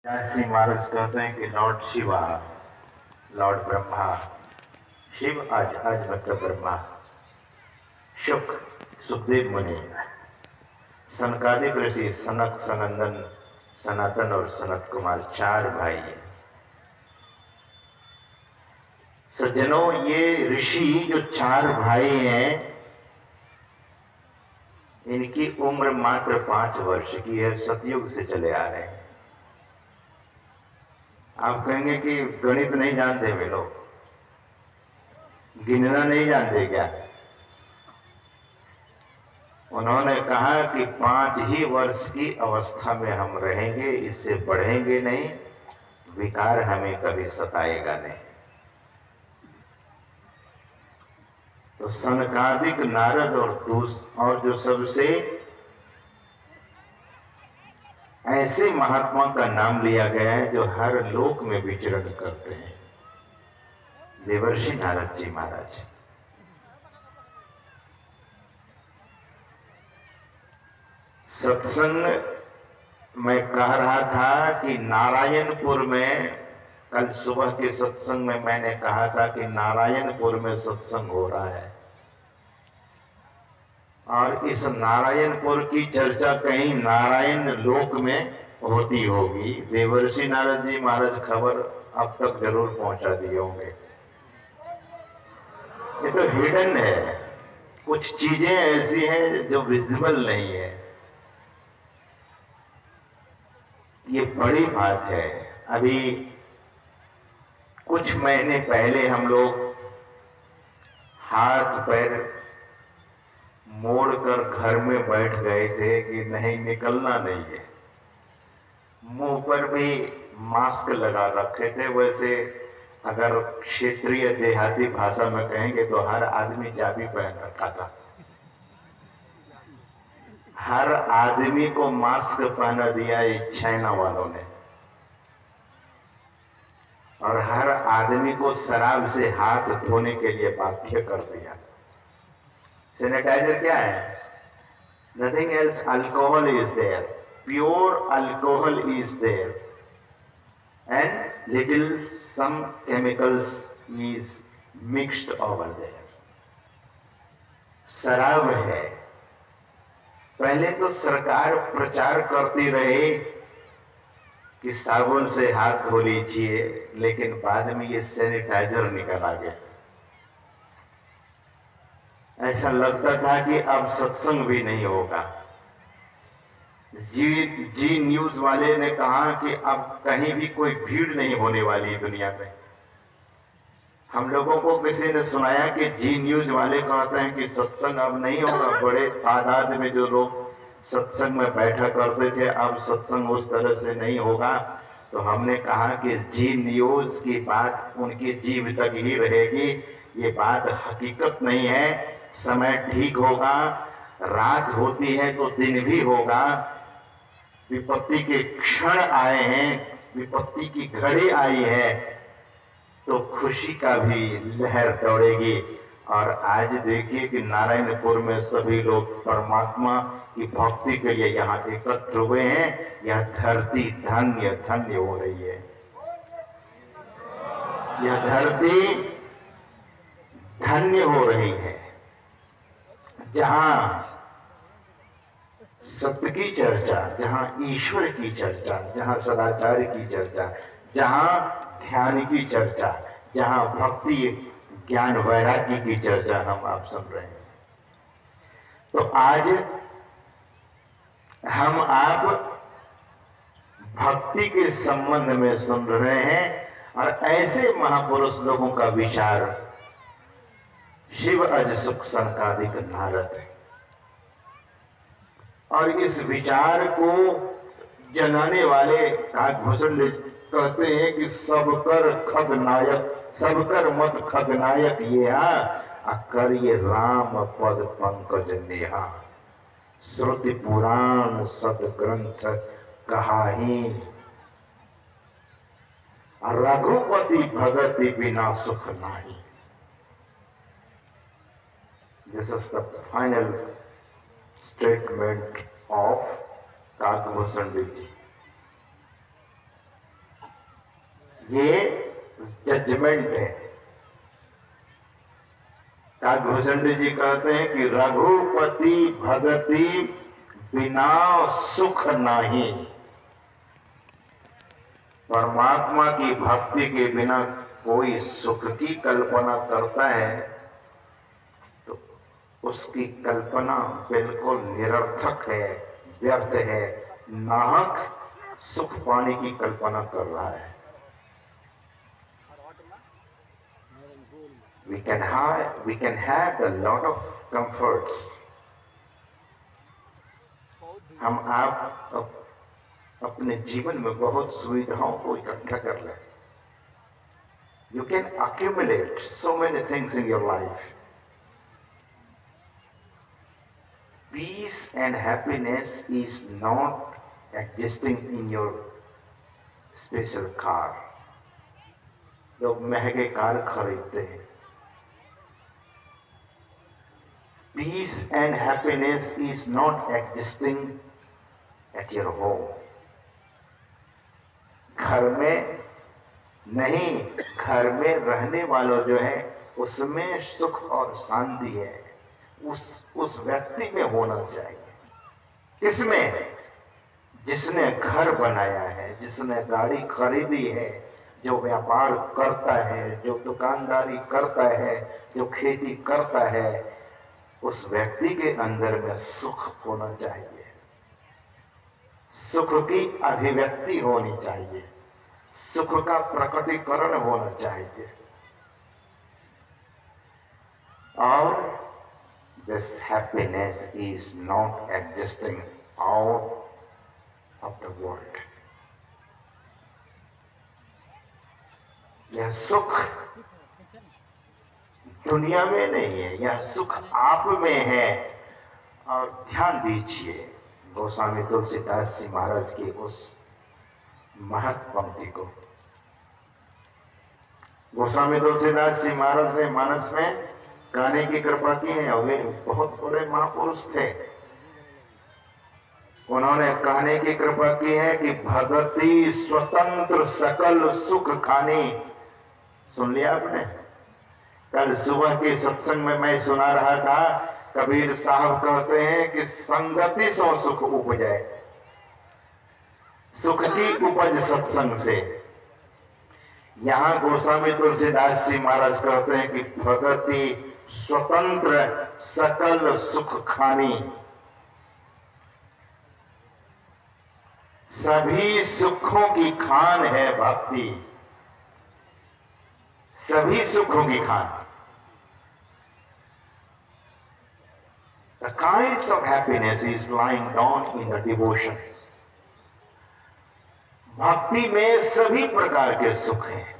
श्री महाराज कहते हैं कि लॉर्ड शिवा, लॉर्ड ब्रह्मा, शिव आज मतलब ब्रह्मा, शुक सुखदेव मुनि, सनकादिक ऋषि सनक, सनंदन, सनातन और सनत कुमार चार भाई हैं। सज्जनों, ये ऋषि जो चार भाई हैं, इनकी उम्र मात्र 5 वर्ष की है। सतयुग से चले आ रहे हैं। आप कहेंगे कि गणित नहीं जानते वे लोग, गिनना नहीं जानते क्या? उन्होंने कहा कि 5 ही वर्ष की अवस्था में हम रहेंगे, इससे बढ़ेंगे नहीं, विकार हमें कभी सताएगा नहीं। तो सनकादिक, नारद और जो सबसे ऐसे महात्मा का नाम लिया गया है जो हर लोक में विचरण करते हैं, देवर्षि नारद जी महाराज। सत्संग मैं कह रहा था कि नारायणपुर में, कल सुबह के सत्संग में मैंने कहा था कि नारायणपुर में सत्संग हो रहा है, और इस नारायणपुर की चर्चा कहीं नारायण लोक में होती होगी। देवर्षि नारद जी महाराज खबर अब तक जरूर पहुंचा दिए होंगे। ये तो हिडन है, कुछ चीजें ऐसी हैं जो विजिबल नहीं है। ये बड़ी बात है। अभी कुछ महीने पहले हम लोग हाथ पैर मोड़कर घर में बैठ गए थे कि नहीं, निकलना नहीं है। मुंह पर भी मास्क लगा रखे थे। वैसे अगर क्षेत्रीय देहाती भाषा में कहेंगे तो हर आदमी जाबी पहन रखा था। हर आदमी को मास्क पहना दिया चाइना वालों ने, और हर आदमी को शराब से हाथ धोने के लिए बाध्य कर दिया। सैनिटाइजर क्या है? Nothing else, alcohol is there, pure alcohol is there, and little some chemicals is mixed over there. शराब है। पहले तो सरकार प्रचार करती रही कि साबुन से हाथ धो लीजिए, लेकिन बाद में ये सैनिटाइजर निकल आ गया। ऐसा लगता था कि अब सत्संग भी नहीं होगा। जी न्यूज वाले ने कहा कि अब कहीं भी कोई भीड़ नहीं होने वाली दुनिया में। हम लोगों को किसी ने सुनाया कि जी न्यूज वाले कहते हैं कि सत्संग अब नहीं होगा। बड़े तादाद में जो लोग सत्संग में बैठा करते थे, अब सत्संग उस तरह से नहीं होगा। तो हमने कहा कि जी न्यूज की बात उनकी जीव तक ही रहेगी। ये बात हकीकत नहीं है। समय ठीक होगा, रात होती है तो दिन भी होगा। विपत्ति के क्षण आए हैं, विपत्ति की घड़ी आई है, तो खुशी का भी लहर दौड़ेगी। और आज देखिए कि नारायणपुर में सभी लोग परमात्मा की भक्ति के लिए यहाँ एकत्र हुए हैं। यह धरती धन्य धन्य हो रही है। यह धरती धन्य हो रही है, जहां सत्य की चर्चा, जहां ईश्वर की चर्चा, जहां सदाचार की चर्चा, जहां ध्यान की चर्चा, जहां भक्ति, ज्ञान, वैराग्य की चर्चा हम आप सुन रहे हैं। तो आज हम आप भक्ति के संबंध में सुन रहे हैं, और ऐसे महापुरुष लोगों का विचार, शिव, अज, सुख, सनकादिक, नारद, और इस विचार को जनाने वाले काकभूषण कहते हैं कि सबकर खग नायक, सबकर मत खग नायक ये अकर ये राम पद पंकज नेहा, श्रुति पुराण सदग्रंथ कहाही, रघुपति भगति बिना सुख नाही। This is the final statement of Kakbhushan जी। ये जजमेंट है। काकभूषण जी कहते हैं कि रघुपति भगति बिना सुख नहीं। परमात्मा की भक्ति के बिना कोई सुख की कल्पना करता है तो उसकी कल्पना बिल्कुल निरर्थक है, व्यर्थ है, नाहक सुख पाने की कल्पना कर रहा है। We can have a lot of comforts. हम आप अपने जीवन में बहुत सुविधाओं को इकट्ठा कर लें। You can accumulate so many things in your life. Peace and happiness is not existing in your special car. लोग महंगे कार खरीदते हैं। Peace and happiness is not existing at your home. घर में नहीं, घर में रहने वालों जो है उसमें सुख और शांति है, उस व्यक्ति में होना चाहिए। किसमें? जिसने घर बनाया है, जिसने गाड़ी खरीदी है, जो व्यापार करता है, जो दुकानदारी करता है, जो खेती करता है, उस व्यक्ति के अंदर में सुख होना चाहिए, सुख की अभिव्यक्ति होनी चाहिए, सुख का प्रकटीकरण होना चाहिए। और this happiness is not existing out of the world. यह सुख दुनिया में नहीं है, यह सुख आप में है। और ध्यान दीजिए गोस्वामी तुलसीदास जी महाराज की उस महत पंक्ति को। गोस्वामी तुलसीदास जी महाराज ने मानस में गाने की कृपा की है और वे बहुत बड़े महापुरुष थे। उन्होंने कहने की कृपा की है कि भगति स्वतंत्र सकल सुख खानी। सुन लिया आपने? कल सुबह के सत्संग में मैं सुना रहा था, कबीर साहब कहते हैं कि संगति सो सुख उपजे, सुख की उपज सत्संग से। यहां गोस्वामी तुलसीदास जी महाराज कहते हैं कि भगति स्वतंत्र सकल सुख खानी। सभी सुखों की खान है भक्ति, सभी सुखों की Khan. The kinds of happiness is lying down in the devotion. भक्ति में सभी प्रकार के सुख हैं,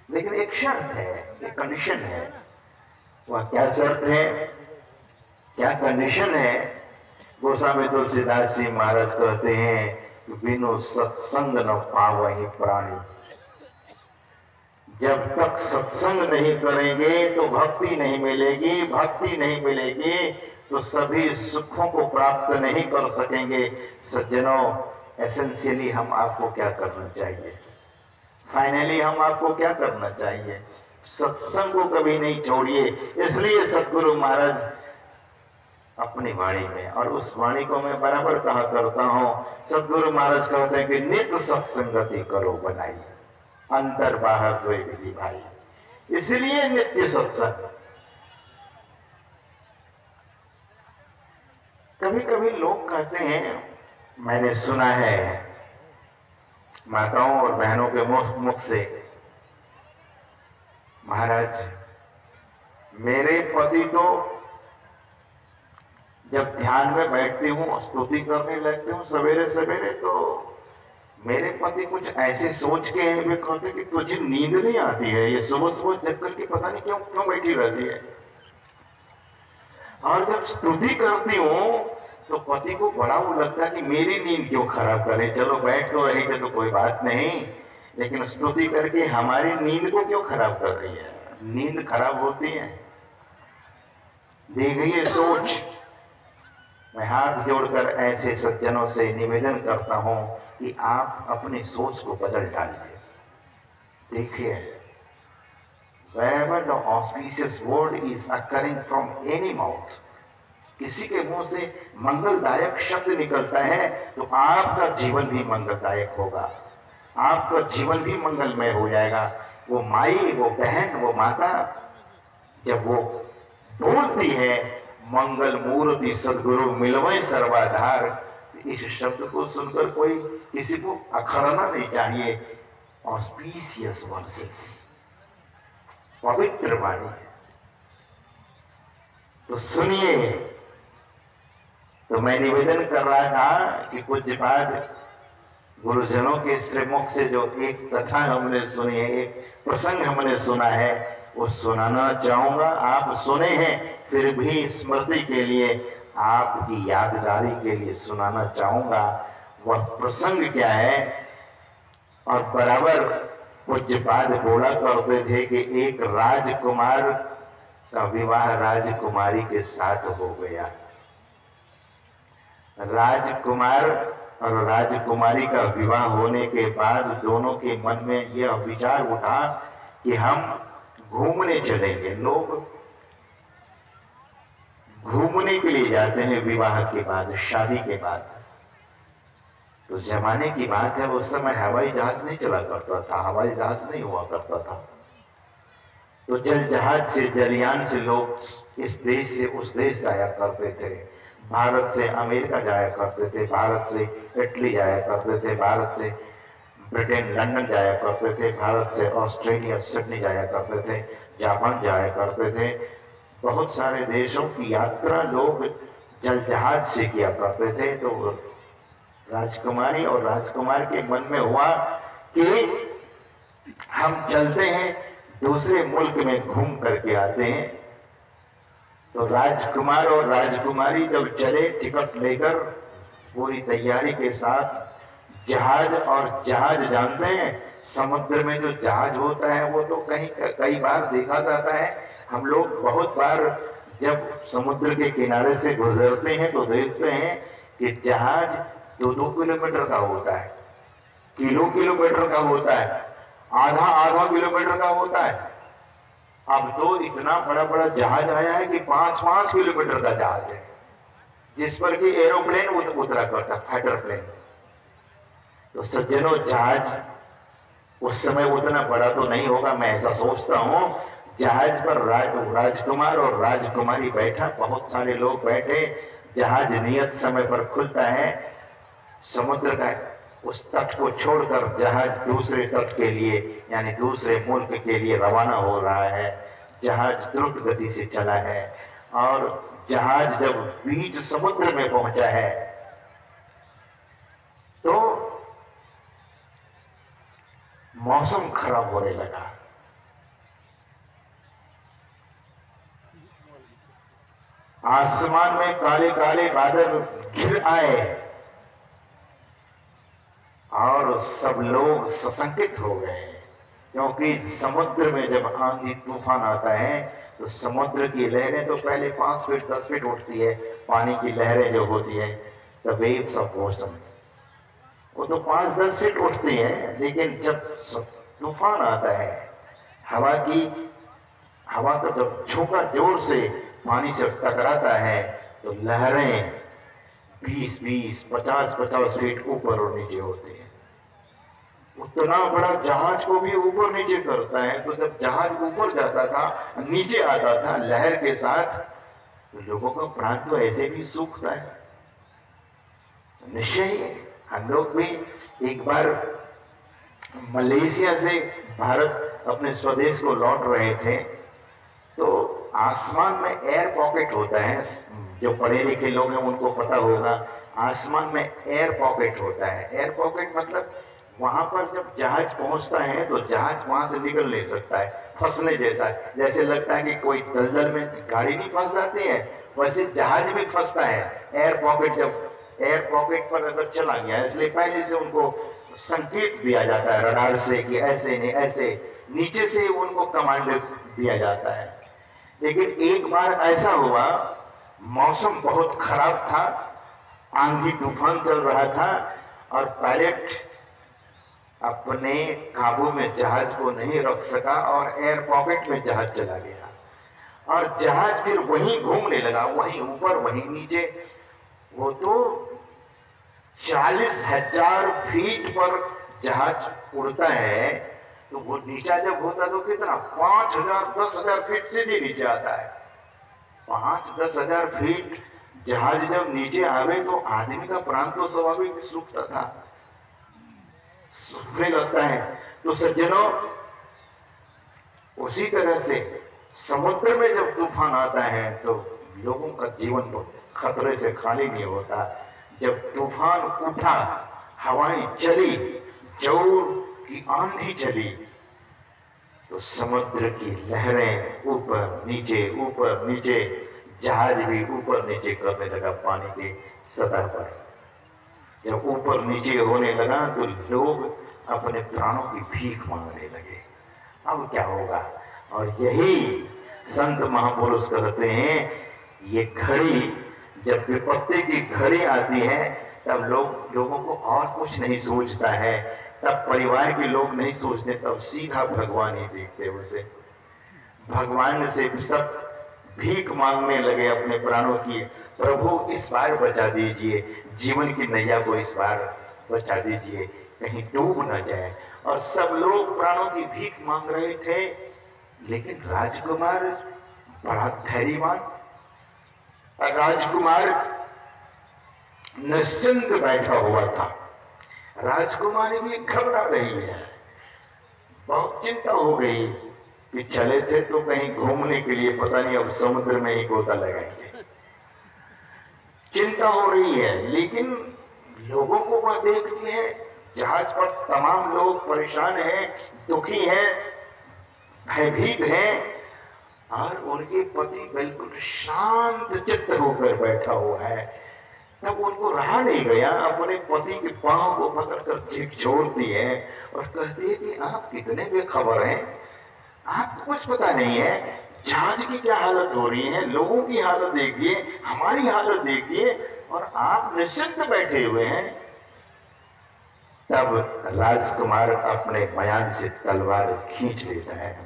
लेकिन एक शर्त है, एक कंडीशन है। वह क्या शर्त है, क्या कंडीशन है? गोस्वामी तुलसीदास जी महाराज कहते हैं कि बिनु सत्संग न पावहि प्राणी। जब तक सत्संग नहीं करेंगे तो भक्ति नहीं मिलेगी, भक्ति नहीं मिलेगी तो सभी सुखों को प्राप्त नहीं कर सकेंगे। सज्जनों, एसेंशियली हम आपको क्या करना चाहिए? फाइनली हम आपको क्या करना चाहिए? सत्संग को कभी नहीं छोड़िए। इसलिए सद्गुरु महाराज अपनी वाणी में, और उस वाणी को मैं बराबर कहा करता हूं, सद्गुरु महाराज कहते हैं कि नित्य सत्संगति करो बनाई, अंतर बाहर कोई विधि भाई। इसलिए नित्य सत्संग। कभी कभी लोग कहते हैं, मैंने सुना है माताओं और बहनों के मुख से, महाराज मेरे पति तो जब ध्यान में बैठती हूँ, स्तुति करने लगती हूँ सवेरे सवेरे, तो मेरे पति कुछ ऐसे सोच के हैं, वे कहते कि तुझे नींद नहीं आती है, ये सुबह सुबह जग करके पता नहीं क्यों बैठी रहती है। और जब स्तुति करती हूँ तो पति को बड़ा वो लगता है कि मेरी नींद क्यों खराब करे, चलो बैठ तो रही थे तो कोई बात नहीं, लेकिन स्तुति करके हमारी नींद को क्यों खराब कर रही है? नींद खराब होती है। देखिए सोच, मैं हाथ जोड़कर ऐसे सज्जनों से निवेदन करता हूं कि आप अपनी सोच को बदल डालिए। देखिए, wherever the auspicious word is occurring from any mouth, किसी के मुंह से मंगलदायक शब्द निकलता है तो आपका जीवन भी मंगलदायक होगा, आपका जीवन भी मंगलमय हो जाएगा। वो माई, वो बहन, वो माता जब वो बोलती है मंगल मूर्ति सदगुरु मिलवै सर्वाधार, इस शब्द को सुनकर कोई किसी को अखरना नहीं चाहिए। ऑस्पीशियस वर्सेस, पवित्र वाणी है, तो सुनिए। तो मैं निवेदन कर रहा था कि पूज्यपाद गुरुजनों के श्रीमुख से जो एक कथा हमने सुनी है, एक प्रसंग हमने सुना है, वो सुनाना चाहूंगा। आप सुने हैं, फिर भी स्मृति के लिए, आपकी यादगारी के लिए सुनाना चाहूंगा। वह प्रसंग क्या है? और बराबर पूज्यपाद बोला करते थे कि एक राजकुमार का विवाह राजकुमारी के साथ हो गया। राजकुमार और राजकुमारी का विवाह होने के बाद दोनों के मन में यह विचार उठा कि हम घूमने चलेंगे। लोग घूमने के लिए जाते हैं विवाह के बाद, शादी के बाद। तो जमाने की बात है, उस समय हवाई जहाज नहीं चला करता था, हवाई जहाज नहीं हुआ करता था। तो जल जहाज से, जलयान से लोग इस देश से उस देश जाया करते थे। भारत से अमेरिका जाया करते थे, भारत से इटली जाया करते थे, भारत से ब्रिटेन लंदन जाया करते थे, भारत से ऑस्ट्रेलिया सिडनी जाया करते थे, जापान जाया करते थे। बहुत सारे देशों की यात्रा लोग जल जहाज से किया करते थे। तो राजकुमारी और राजकुमार के मन में हुआ कि हम चलते हैं, दूसरे मुल्क में घूम करके आते हैं। तो राजकुमार और राजकुमारी जब चले टिकट लेकर पूरी तैयारी के साथ जहाज, और जहाज जानते हैं समुद्र में जो जहाज होता है वो तो कई बार देखा जाता है। हम लोग बहुत बार जब समुद्र के किनारे से गुजरते हैं तो देखते हैं कि जहाज 2-2 किलोमीटर का होता है, किलोमीटर का होता है, आधा किलोमीटर का होता है। अब तो इतना बड़ा बड़ा जहाज आया है कि 5-5 किलोमीटर का जहाज है, जिस पर कि एरोप्लेन उतरा करता, फाइटर प्लेन। तो सज्जनों, जहाज उस समय उतना बड़ा तो नहीं होगा, मैं ऐसा सोचता हूं। जहाज पर राजकुमार और राजकुमारी बैठा, बहुत सारे लोग बैठे। जहाज नियत समय पर खुलता है, समुद्र का उस तट को छोड़कर जहाज दूसरे तट के लिए, यानी दूसरे मुल्क के लिए रवाना हो रहा है। जहाज द्रुत गति से चला है और जहाज जब बीच समुद्र में पहुंचा है तो मौसम खराब होने लगा। आसमान में काले काले बादल घिर आए और सब लोग सशंकित हो गए, क्योंकि समुद्र में जब आंधी तूफान आता है तो समुद्र की लहरें तो पहले 5 फीट 10 फीट उठती है। पानी की लहरें जो होती है, द वेव्स ऑफ ओशन, वो तो 5-10 फीट उठती है। लेकिन जब तूफान आता है, हवा का जब झोंका जोर से पानी से टकराता है तो लहरें 20-20, 50-50 फीट ऊपर और नीचे होती है। उतना बड़ा जहाज को भी ऊपर नीचे करता है। तो जब जहाज ऊपर जाता था, नीचे आता था लहर के साथ, तो लोगों का प्राण तो ऐसे भी सूखता है। निश्चय ही हम लोग भी एक बार मलेशिया से भारत अपने स्वदेश को लौट रहे थे, तो आसमान में एयर पॉकेट होता है। जो पढ़े लिखे लोग हैं उनको पता होगा, आसमान में एयर पॉकेट होता है। एयर पॉकेट मतलब वहां पर जब जहाज पहुंचता है तो जहाज वहां से निकल नहीं सकता है, फंसने जैसा। जैसे लगता है कि कोई दलदल में गाड़ी नहीं फंस जाती है, वैसे जहाज भी फंसता है। एयर पॉकेट जब एयर पॉकेट पर अगर चला गया, इसलिए पहले से उनको संकेत दिया जाता है रडार से कि ऐसे नहीं ऐसे, नीचे से उनको कमांड दिया जाता है। लेकिन एक बार ऐसा हुआ, मौसम बहुत खराब था, आंधी तूफान चल रहा था और पायलट अपने काबू में जहाज को नहीं रख सका और एयर पॉकेट में जहाज चला गया और जहाज फिर वहीं घूमने लगा, वहीं ऊपर वहीं नीचे। वो तो 40,000 फीट पर जहाज उड़ता है, तो वो नीचा जब होता तो कितना 5,000 10,000 फीट सीधे नीचे आता है। 5-10,000 फीट जहाज जब नीचे आवे तो आदमी का प्राण तो स्वाभाविक सूखता था, सूखने लगता है। तो सज्जनों, उसी तरह से समुद्र में जब तूफान आता है तो लोगों का जीवन तो खतरे से खाली नहीं होता। जब तूफान उठा, हवाएं चली, जोर की आंधी चली, तो समुद्र की लहरें ऊपर नीचे, जहाज भी ऊपर नीचे करने लगा पानी की सतह पर। जब ऊपर नीचे होने लगा तो लोग अपने प्राणों की भीख मांगने लगे। अब क्या होगा? और यही संत महापुरुष कहते हैं, ये घड़ी, जब विपत्ति की घड़ी आती है तब लोगों को और कुछ नहीं सोचता है, तब परिवार के लोग नहीं सोचते, तब सीधा भगवान ही देखते उसे। भगवान से सब भीख मांगने लगे अपने प्राणों की, प्रभु इस बार बचा दीजिए, जीवन की नैया को इस बार बचा दीजिए, कहीं डूब न जाए। और सब लोग प्राणों की भीख मांग रहे थे, लेकिन राजकुमार बड़ा धैर्यवान, राजकुमार निश्चिंत बैठा हुआ था। राजकुमारी भी घबरा रही है, बहुत चिंता हो गई कि चले थे तो कहीं घूमने के लिए, पता नहीं अब समुद्र में ही गोता लगाएंगे। चिंता हो रही है, लेकिन लोगों को वह देखती है, जहाज पर तमाम लोग परेशान हैं, दुखी हैं, भयभीत हैं, और उनके पति बिल्कुल शांत चित्त होकर बैठा हुआ है। तब उनको रहा नहीं गया, अपने पति के पांव को पकड़कर झिक छोड़ती है और कहती है कि आप कितने बेखबर हैं, आपको कुछ पता नहीं है जहाज की क्या हालत हो रही है, लोगों की हालत देखिए, हमारी हालत देखिए, और आप निश्चिंत बैठे हुए हैं। तब राजकुमार अपने बयान से तलवार खींच लेता है,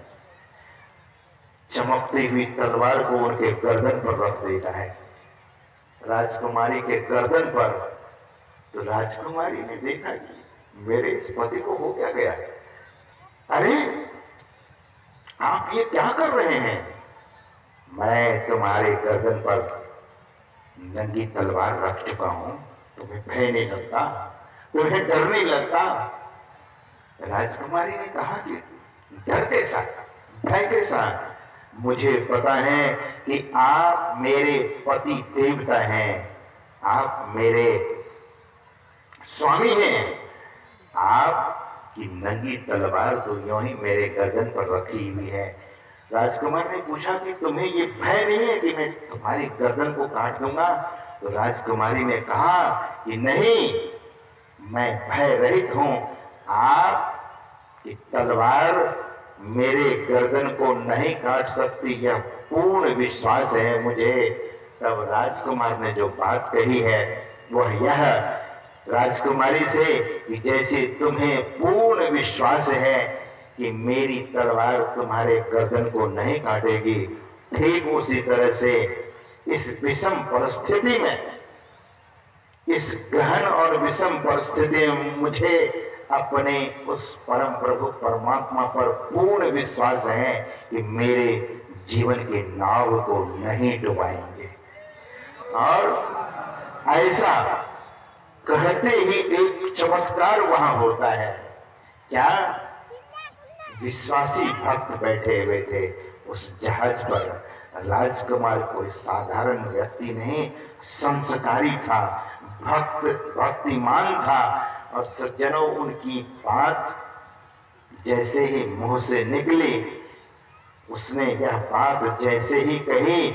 चमकती हुई तलवार को उनके गर्दन पर रख देता है, राजकुमारी के गर्दन पर। तो राजकुमारी ने देखा कि मेरे इस पति को हो क्या गया है, अरे आप ये क्या कर रहे हैं? मैं तुम्हारे गर्दन पर नंगी तलवार रख चुका हूं, तुम्हें भय नहीं लगता, तुम्हें डर नहीं लगता? राजकुमारी ने कहा कि डर कैसा, भय कैसा? मुझे पता है कि आप मेरे पति देवता हैं, आप मेरे स्वामी हैं, आपकी नंगी तलवार तो यूं ही मेरे गर्दन पर रखी हुई है। राजकुमार ने पूछा कि तुम्हें ये भय नहीं है कि मैं तुम्हारी गर्दन को काट दूंगा? तो राजकुमारी ने कहा कि नहीं, मैं भय रहित हूं, आपकी तलवार मेरे गर्दन को नहीं काट सकती, यह पूर्ण विश्वास है मुझे। तब राजकुमार ने जो बात कही है वह यह राजकुमारी से कि जैसे तुम्हें पूर्ण विश्वास है कि मेरी तलवार तुम्हारे गर्दन को नहीं काटेगी, ठीक उसी तरह से इस विषम परिस्थिति में, इस गहन और विषम परिस्थिति में मुझे अपने उस परम प्रभु परमात्मा पर पूर्ण विश्वास है कि मेरे जीवन के नाव को नहीं डुबाएंगे। और ऐसा कहते ही एक चमत्कार वहां होता है। क्या? विश्वासी भक्त बैठे हुए थे उस जहाज पर। राजकुमार कोई साधारण व्यक्ति नहीं, संस्कारी था, भक्तिमान था। और सज्जनों, उनकी बात जैसे ही मुंह से निकली, उसने यह बात जैसे ही कही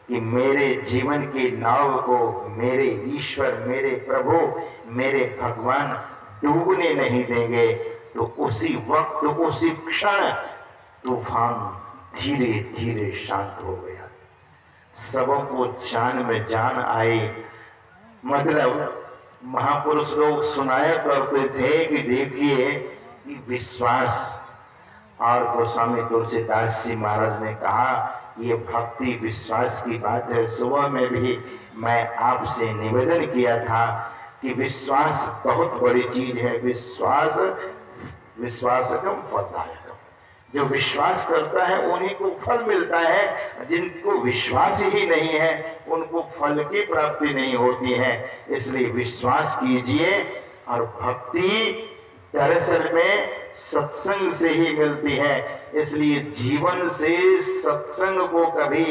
कि मेरे जीवन की नाव को मेरे ईश्वर, मेरे प्रभु, मेरे भगवान डूबने नहीं देंगे, तो उसी वक्त, उसी क्षण तूफान धीरे धीरे शांत हो गया। सबों को जान में जान आई। मतलब महापुरुष लोग सुनाया करते थे कि देखिए कि विश्वास, और गोस्वामी तुलसीदास जी महाराज ने कहा ये भक्ति विश्वास की बात है। सुबह में भी मैं आपसे निवेदन किया था कि विश्वास बहुत बड़ी चीज है। विश्वासकम फलदायकम, जो विश्वास करता है उन्हीं को फल मिलता है, जिनको विश्वास ही नहीं है उनको फल की प्राप्ति नहीं होती है। इसलिए विश्वास कीजिए। और भक्ति दरअसल में सत्संग से ही मिलती है, इसलिए जीवन से सत्संग को कभी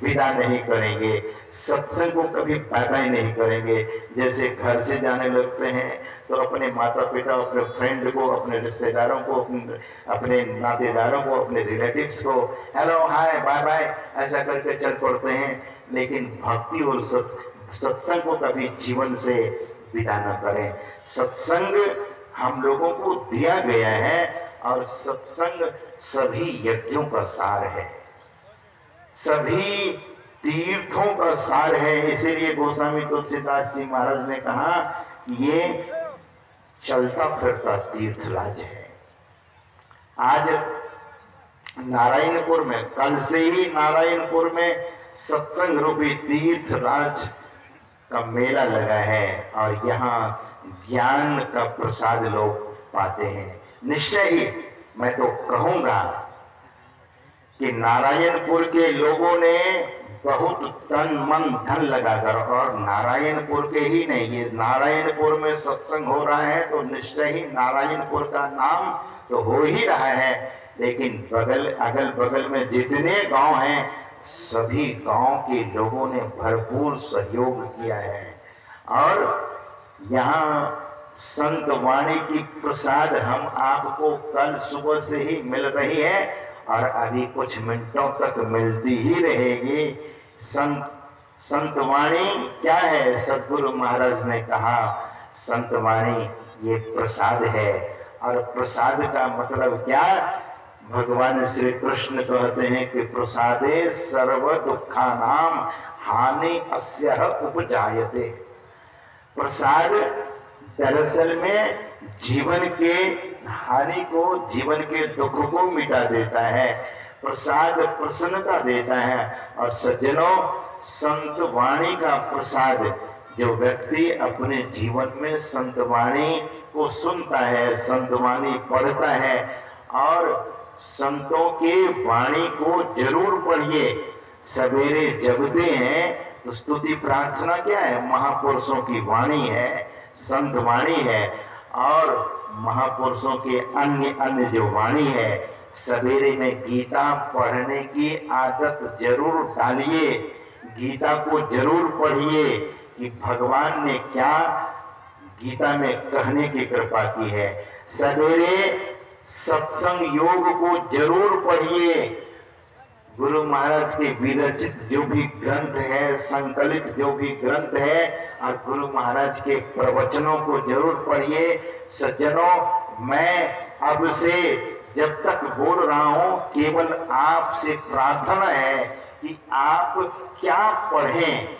विदा नहीं करेंगे, सत्संग को कभी पैदा ही नहीं करेंगे। जैसे घर से जाने लगते हैं तो अपने माता पिता, अपने फ्रेंड को, अपने रिश्तेदारों को, अपने नातेदारों को, अपने रिलेटिव्स को हेलो हाय बाय बाय ऐसा करके चल पड़ते हैं। लेकिन भक्ति और सत्संग को कभी जीवन से विदा न करें। सत्संग हम लोगों को दिया गया है और सत्संग सभी यज्ञों का सार है, सभी तीर्थों का सार है। इसीलिए गोस्वामी तुलसीदास जी महाराज ने कहा ये चलता फिरता तीर्थराज है। आज नारायणपुर में, कल से ही नारायणपुर में सत्संग रूपी तीर्थराज का मेला लगा है और यहाँ ज्ञान का प्रसाद लोग पाते हैं। निश्चय ही मैं तो कहूंगा कि नारायणपुर के लोगों ने बहुत तन मन धन लगाकर, और नारायणपुर के ही नहीं, ये नारायणपुर में सत्संग हो रहा है तो निश्चय ही नारायणपुर का नाम तो हो ही रहा है। लेकिन अगल बगल में जितने गांव हैं सभी गांव के लोगों ने भरपूर सहयोग किया है। और यहाँ संत वाणी की प्रसाद हम आपको कल सुबह से ही मिल रही है और अभी कुछ मिनटों तक मिलती ही रहेगी। संत वाणी क्या है? सद्गुरु महाराज ने कहा संत वाणी ये प्रसाद है। और प्रसाद का मतलब क्या? भगवान श्री कृष्ण कहते हैं कि प्रसादे सर्व दुखानाम हानि अस्यः उपजायते। प्रसाद दरअसल में जीवन के हानि को, जीवन के दुख को मिटा देता है। प्रसाद प्रसन्नता देता है। और सज्जनों, संत वाणी का प्रसाद, जो व्यक्ति अपने जीवन में संत वाणी को सुनता है, संत वाणी पढ़ता है और संतों के वाणी को जरूर पढ़िए। सवेरे जगते हैं तो स्तुति प्रार्थना क्या है? महापुरुषों की वाणी है, संत वाणी है। और महापुरुषों के अन्य जो वाणी है, सवेरे में गीता पढ़ने की आदत जरूर डालिए। गीता को जरूर पढ़िए कि भगवान ने क्या गीता में कहने की कृपा की है। सवेरे सत्संग योग को जरूर पढ़िए। गुरु महाराज के विरचित जो भी ग्रंथ है, संकलित जो भी ग्रंथ है, और गुरु महाराज के प्रवचनों को जरूर पढ़िए। सज्जनों, मैं अब से जब तक बोल रहा हूं केवल आपसे प्रार्थना है कि आप क्या पढ़ें।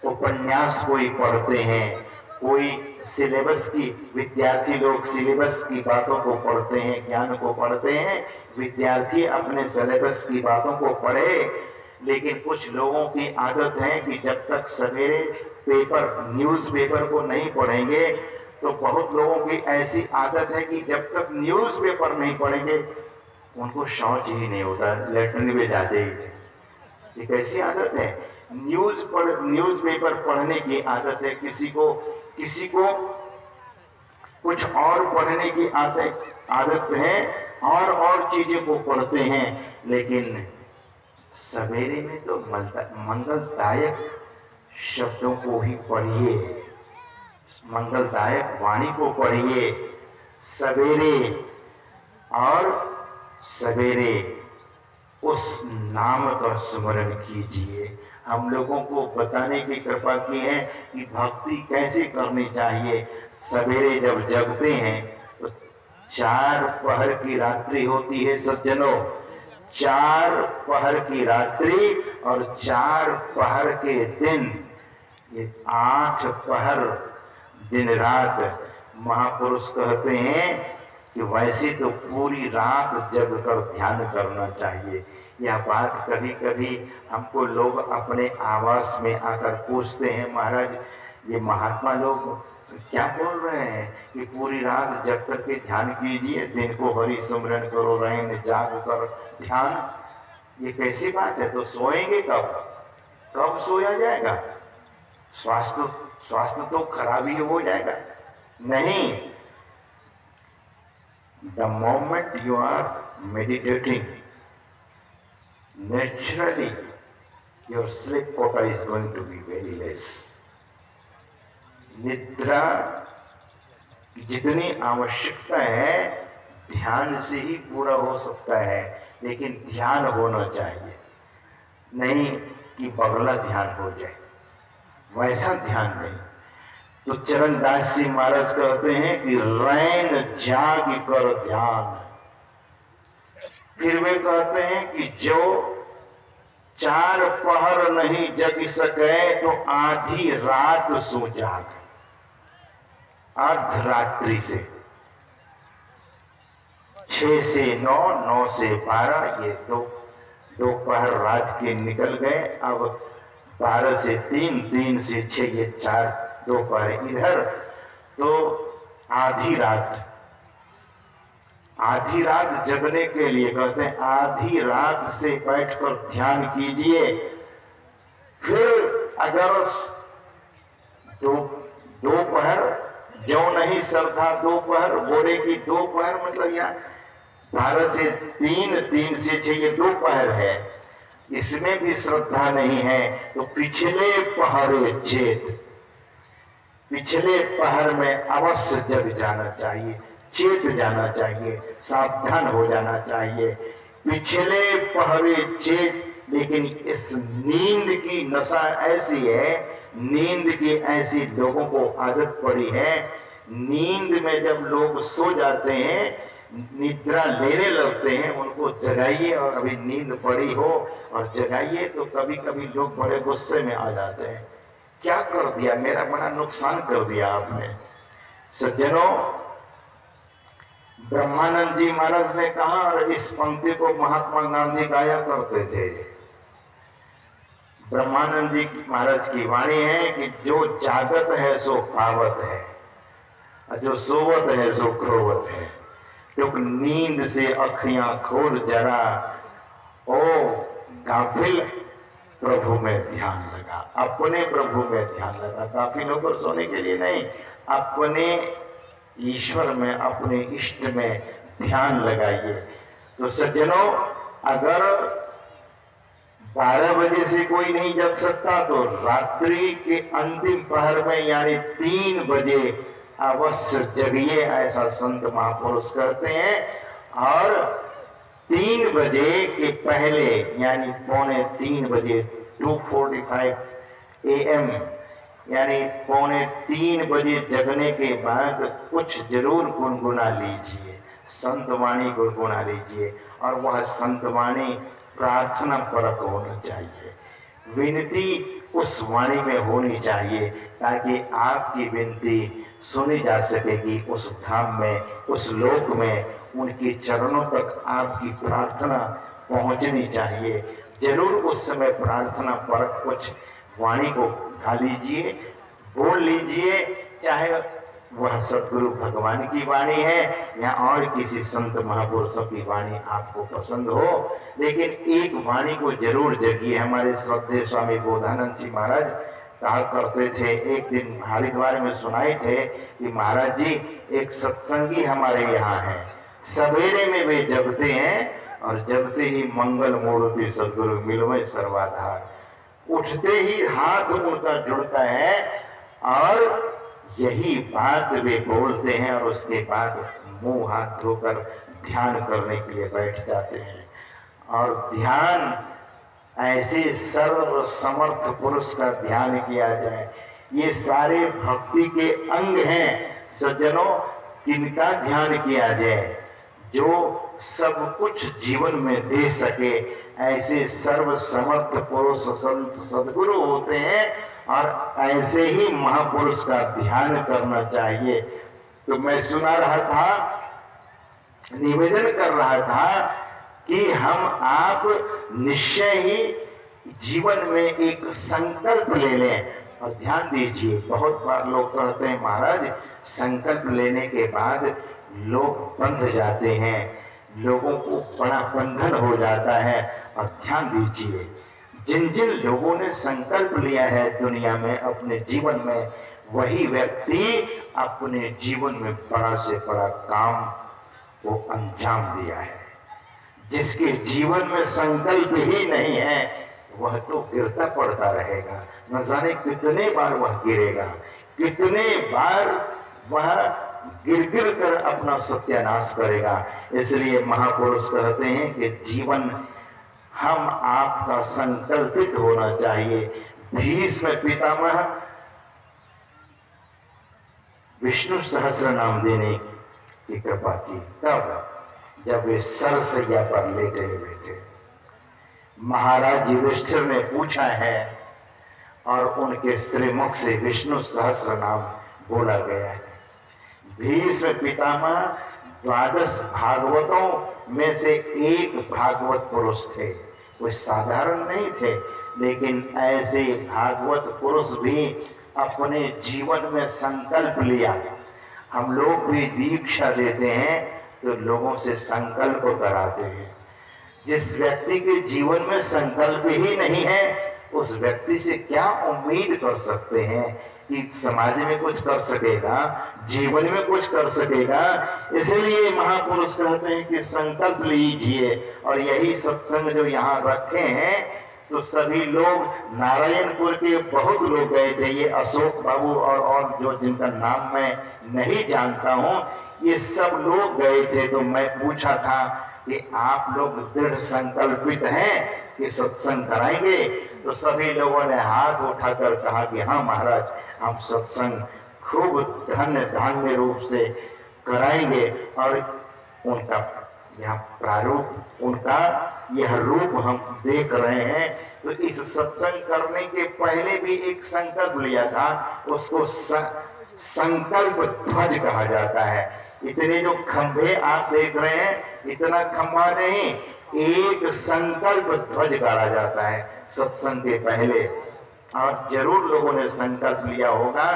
उपन्यास कोई पढ़ते हैं, कोई सिलेबस की, विद्यार्थी लोग सिलेबस की बातों को पढ़ते हैं, ज्ञान को पढ़ते हैं। विद्यार्थी अपने सिलेबस की बातों को पढ़े। लेकिन कुछ लोगों की आदत है कि जब तक सवेरे पेपर, न्यूज़पेपर को नहीं पढ़ेंगे, तो बहुत लोगों की ऐसी आदत है कि जब तक न्यूज़पेपर नहीं पढ़ेंगे उनको शौच ही नहीं होता, लेटरिन में जाते ही। ये कैसी आदत है? न्यूज़पेपर पढ़ने की आदत है। किसी को कुछ और पढ़ने की आदत है और चीजें को पढ़ते हैं। लेकिन सवेरे में तो मंगलदायक शब्दों को ही पढ़िए, मंगलदायक वाणी को पढ़िए सवेरे। और सवेरे उस नाम का स्मरण कीजिए। हम लोगों को बताने की कृपा की है कि भक्ति कैसे करनी चाहिए। सवेरे जब जगते हैं तो 4 पहर की रात्रि होती है सज्जनों। 4 पहर की रात्रि और 4 पहर के दिन, ये 8 पहर दिन रात। महापुरुष कहते हैं कि वैसे तो पूरी रात जग कर ध्यान करना चाहिए। यह बात कभी कभी हमको लोग अपने आवास में आकर पूछते हैं, महाराज ये महात्मा लोग क्या बोल रहे हैं कि पूरी रात जग करके ध्यान कीजिए, दिन को हरि सुमरन करो, रैन जाग कर ध्यान। ये कैसी बात है? तो सोएंगे कब? कब सोया जाएगा? स्वास्थ्य तो खराब ही हो जाएगा। नहीं, the moment you are meditating, naturally your sleep quota is going to be very less. निद्रा की जितनी आवश्यकता है ध्यान से ही पूरा हो सकता है, लेकिन ध्यान होना चाहिए, नहीं कि बगला ध्यान हो जाए, वैसा ध्यान नहीं। तो चरणदास जी महाराज कहते हैं कि रैन जाग कर ध्यान। फिर वे कहते हैं कि जो 4 पहर नहीं जग सके तो आधी रात सो जाग। अर्धरात्रि से 6 से 9, 9 से 12, ये दो पहर रात के निकल गए। अब 12 से 3, 3 से 6, ये 4 दोपहर इधर। तो आधी रात जगने के लिए कहते हैं आधी रात से बैठकर ध्यान कीजिए। फिर अगर दोपहर जो नहीं श्रद्धा, दोपहर बोले कि दोपहर मतलब यहाँ 12 से 3, 3 से 6 ये दोपहर है, इसमें भी श्रद्धा नहीं है तो पिछले पहरे चेत, पिछले पहर में अवश्य जग जाना चाहिए, चेत जाना चाहिए, सावधान हो जाना चाहिए। पिछले पहरे चेत। लेकिन इस नींद की नशा ऐसी है, नींद की ऐसी लोगों को आदत पड़ी है, नींद में जब लोग सो जाते हैं, निद्रा लेने लगते हैं, उनको जगाइए और अभी नींद पड़ी हो और जगाइए तो कभी कभी लोग बड़े गुस्से में आ जाते हैं, क्या कर दिया, मेरा बड़ा नुकसान कर दिया आपने। सज्जनों, ब्रह्मानंद जी महाराज ने कहा, और इस पंक्ति को महात्मा गांधी गाया करते थे। ब्रह्मानंद जी महाराज की वाणी है कि जो जागत है सो पावत है, और जो सोवत है सो क्रोवत है। क्योंकि नींद से अखियां खोल जरा, ओ गाफिल प्रभु में ध्यान लगा, अपने प्रभु में ध्यान लगा। काफी लोग सोने के लिए नहीं, अपने ईश्वर में, अपने इष्ट में ध्यान लगाइए। तो सज्जनों, अगर 12 बजे से कोई नहीं जग सकता तो रात्रि के अंतिम पहर में यानी 3 बजे अवश्य जगिए, ऐसा संत महापुरुष कहते हैं। और 3 बजे के पहले यानी 2:45 बजे 2:45 AM यानी 2:45 बजे जगने के बाद कुछ जरूर गुनगुना लीजिए, संतवाणी गुनगुना लीजिए, और वह संतवाणी प्रार्थना परक होनी चाहिए। विनती उस वाणी में होनी चाहिए ताकि आपकी विनती सुनी जा सकेगी। उस धाम में, उस लोक में उनके चरणों तक आपकी प्रार्थना पहुंचनी चाहिए। जरूर उस समय प्रार्थना पर कुछ वाणी को गा लीजिए, बोल लीजिए, चाहे वह सदगुरु भगवान की वाणी है या और किसी संत महापुरुषों की वाणी आपको पसंद हो, लेकिन एक वाणी को जरूर जगिए। हमारे श्रद्धेय स्वामी बोधानंद जी महाराज कहा करते थे, एक दिन हरिद्वार में सुनाए थे कि महाराज जी एक सत्संगी हमारे यहाँ है, सवेरे में वे जगते हैं और जगते ही मंगल मूर्ति सदगुरु मिलवे सर्वाधार, उठते ही हाथ उनका जुड़ता है और यही बात वे बोलते हैं और उसके बाद मुंह हाथ धोकर ध्यान करने के लिए बैठ जाते हैं। और ध्यान ऐसे सर्व समर्थ पुरुष का ध्यान किया जाए। ये सारे भक्ति के अंग हैं सज्जनों, किनका ध्यान किया जाए? जो सब कुछ जीवन में दे सके, ऐसे सर्व समर्थ पुरुष संत सदगुरु होते हैं और ऐसे ही महापुरुष का ध्यान करना चाहिए। तो मैं सुना रहा था, निवेदन कर रहा था कि हम आप निश्चय ही जीवन में एक संकल्प ले लें। और ध्यान दीजिए, बहुत बार लोग कहते हैं महाराज संकल्प लेने के बाद लोग बंध जाते हैं, लोगों को बड़ा बंधन हो जाता है। और ध्यान दीजिए, जिन जिन लोगों ने संकल्प लिया है दुनिया में अपने जीवन में, वही व्यक्ति अपने जीवन में बड़ा से बड़ा काम को अंजाम दिया है। जिसके जीवन में संकल्प ही नहीं है वह तो गिरता पड़ता रहेगा, न जाने कितने बार वह गिरेगा, कितने बार वह गिर गिर कर अपना सत्यानाश करेगा। इसलिए महापुरुष कहते हैं कि जीवन हम आपका संकल्पित होना चाहिए। भीष्म पितामह विष्णु सहस्र नाम देने की कृपा की तब जब वे सरसैया पर लेटे हुए थे। महाराज युधिष्ठिर ने पूछा है और उनके श्रीमुख से विष्णु सहस्र नाम बोला गया है। भीष्म पितामह 12 भागवतों में से एक भागवत पुरुष थे। वे साधारण नहीं थे, लेकिन ऐसे भागवत पुरुष भी अपने जीवन में संकल्प लिया। हम लोग भी दीक्षा देते हैं तो लोगों से संकल्प कराते हैं। जिस व्यक्ति के जीवन में संकल्प ही नहीं है, उस व्यक्ति से क्या उम्मीद कर सकते हैं कि समाज में कुछ कर सकेगा, जीवन में कुछ कर सकेगा। इसलिए महापुरुष कहते हैं कि संकल्प लीजिए। और यही सत्संग जो यहाँ रखे हैं, तो सभी लोग नारायणपुर के बहुत लोग गए थे। ये अशोक बाबू और जो जिनका नाम मैं नहीं जानता हूँ, ये सब लोग गए थे। तो मैं पूछा था कि आप लोग दृढ़ संकल्पित हैं कि सत्संग कराएंगे? तो सभी लोगों ने हाथ उठाकर कहा कि हाँ महाराज, हम सत्संग खूब धन्य धान्य रूप से कराएंगे। और उनका यह प्रारूप, उनका यह रूप हम देख रहे हैं। तो इस सत्संग करने के पहले भी एक संकल्प लिया था, उसको संकल्प ध्वज कहा जाता है। इतने जो खंभे आप देख रहे हैं, इतना खंभा नहीं, एक संकल्प ध्वज गाड़ा जाता है सत्संग के पहले। और जरूर लोगों ने संकल्प लिया होगा।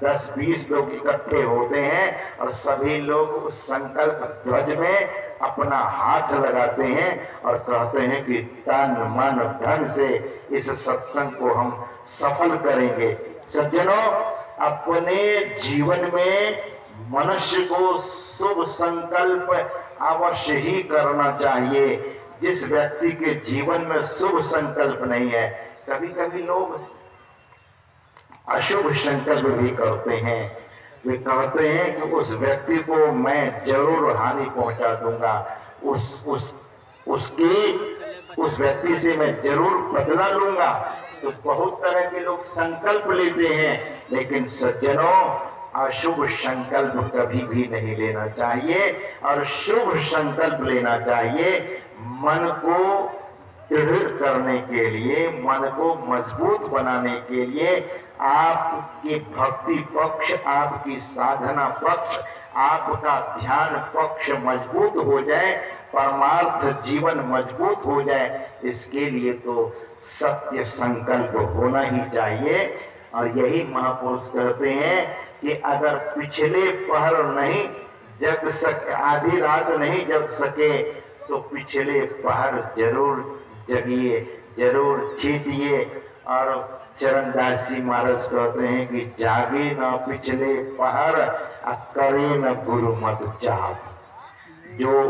10-20 लोग इकट्ठे होते हैं और सभी लोग उस संकल्प ध्वज में अपना हाथ लगाते हैं और कहते हैं कि तन मन धन से इस सत्संग को हम सफल करेंगे। सज्जनों, अपने जीवन में मनुष्य को शुभ संकल्प अवश्य ही करना चाहिए। जिस व्यक्ति के जीवन में शुभ संकल्प नहीं है, कभी कभी लोग अशुभ संकल्प भी करते हैं। वे कहते हैं कि उस व्यक्ति को मैं जरूर हानि पहुंचा दूंगा, उस व्यक्ति से मैं जरूर बदला लूंगा। तो बहुत तरह के लोग संकल्प लेते हैं, लेकिन सज्जनों, अशुभ संकल्प कभी भी नहीं लेना चाहिए और शुभ संकल्प लेना चाहिए। मन को दृढ़ करने के लिए, मन को मजबूत बनाने के लिए, आपकी भक्ति पक्ष, आपकी साधना पक्ष, आपका ध्यान पक्ष मजबूत हो जाए, परमार्थ जीवन मजबूत हो जाए, इसके लिए तो सत्य संकल्प होना ही चाहिए। और यही महापुरुष कहते हैं कि अगर पिछले पहर नहीं जग सके, आधी रात नहीं जग सके, तो पिछले पहर जरूर जगिए, जरूर जीतिए। और चरणदास जी महाराज कहते हैं कि जागे न पिछले पहर, करे न गुरु मत चाप। जो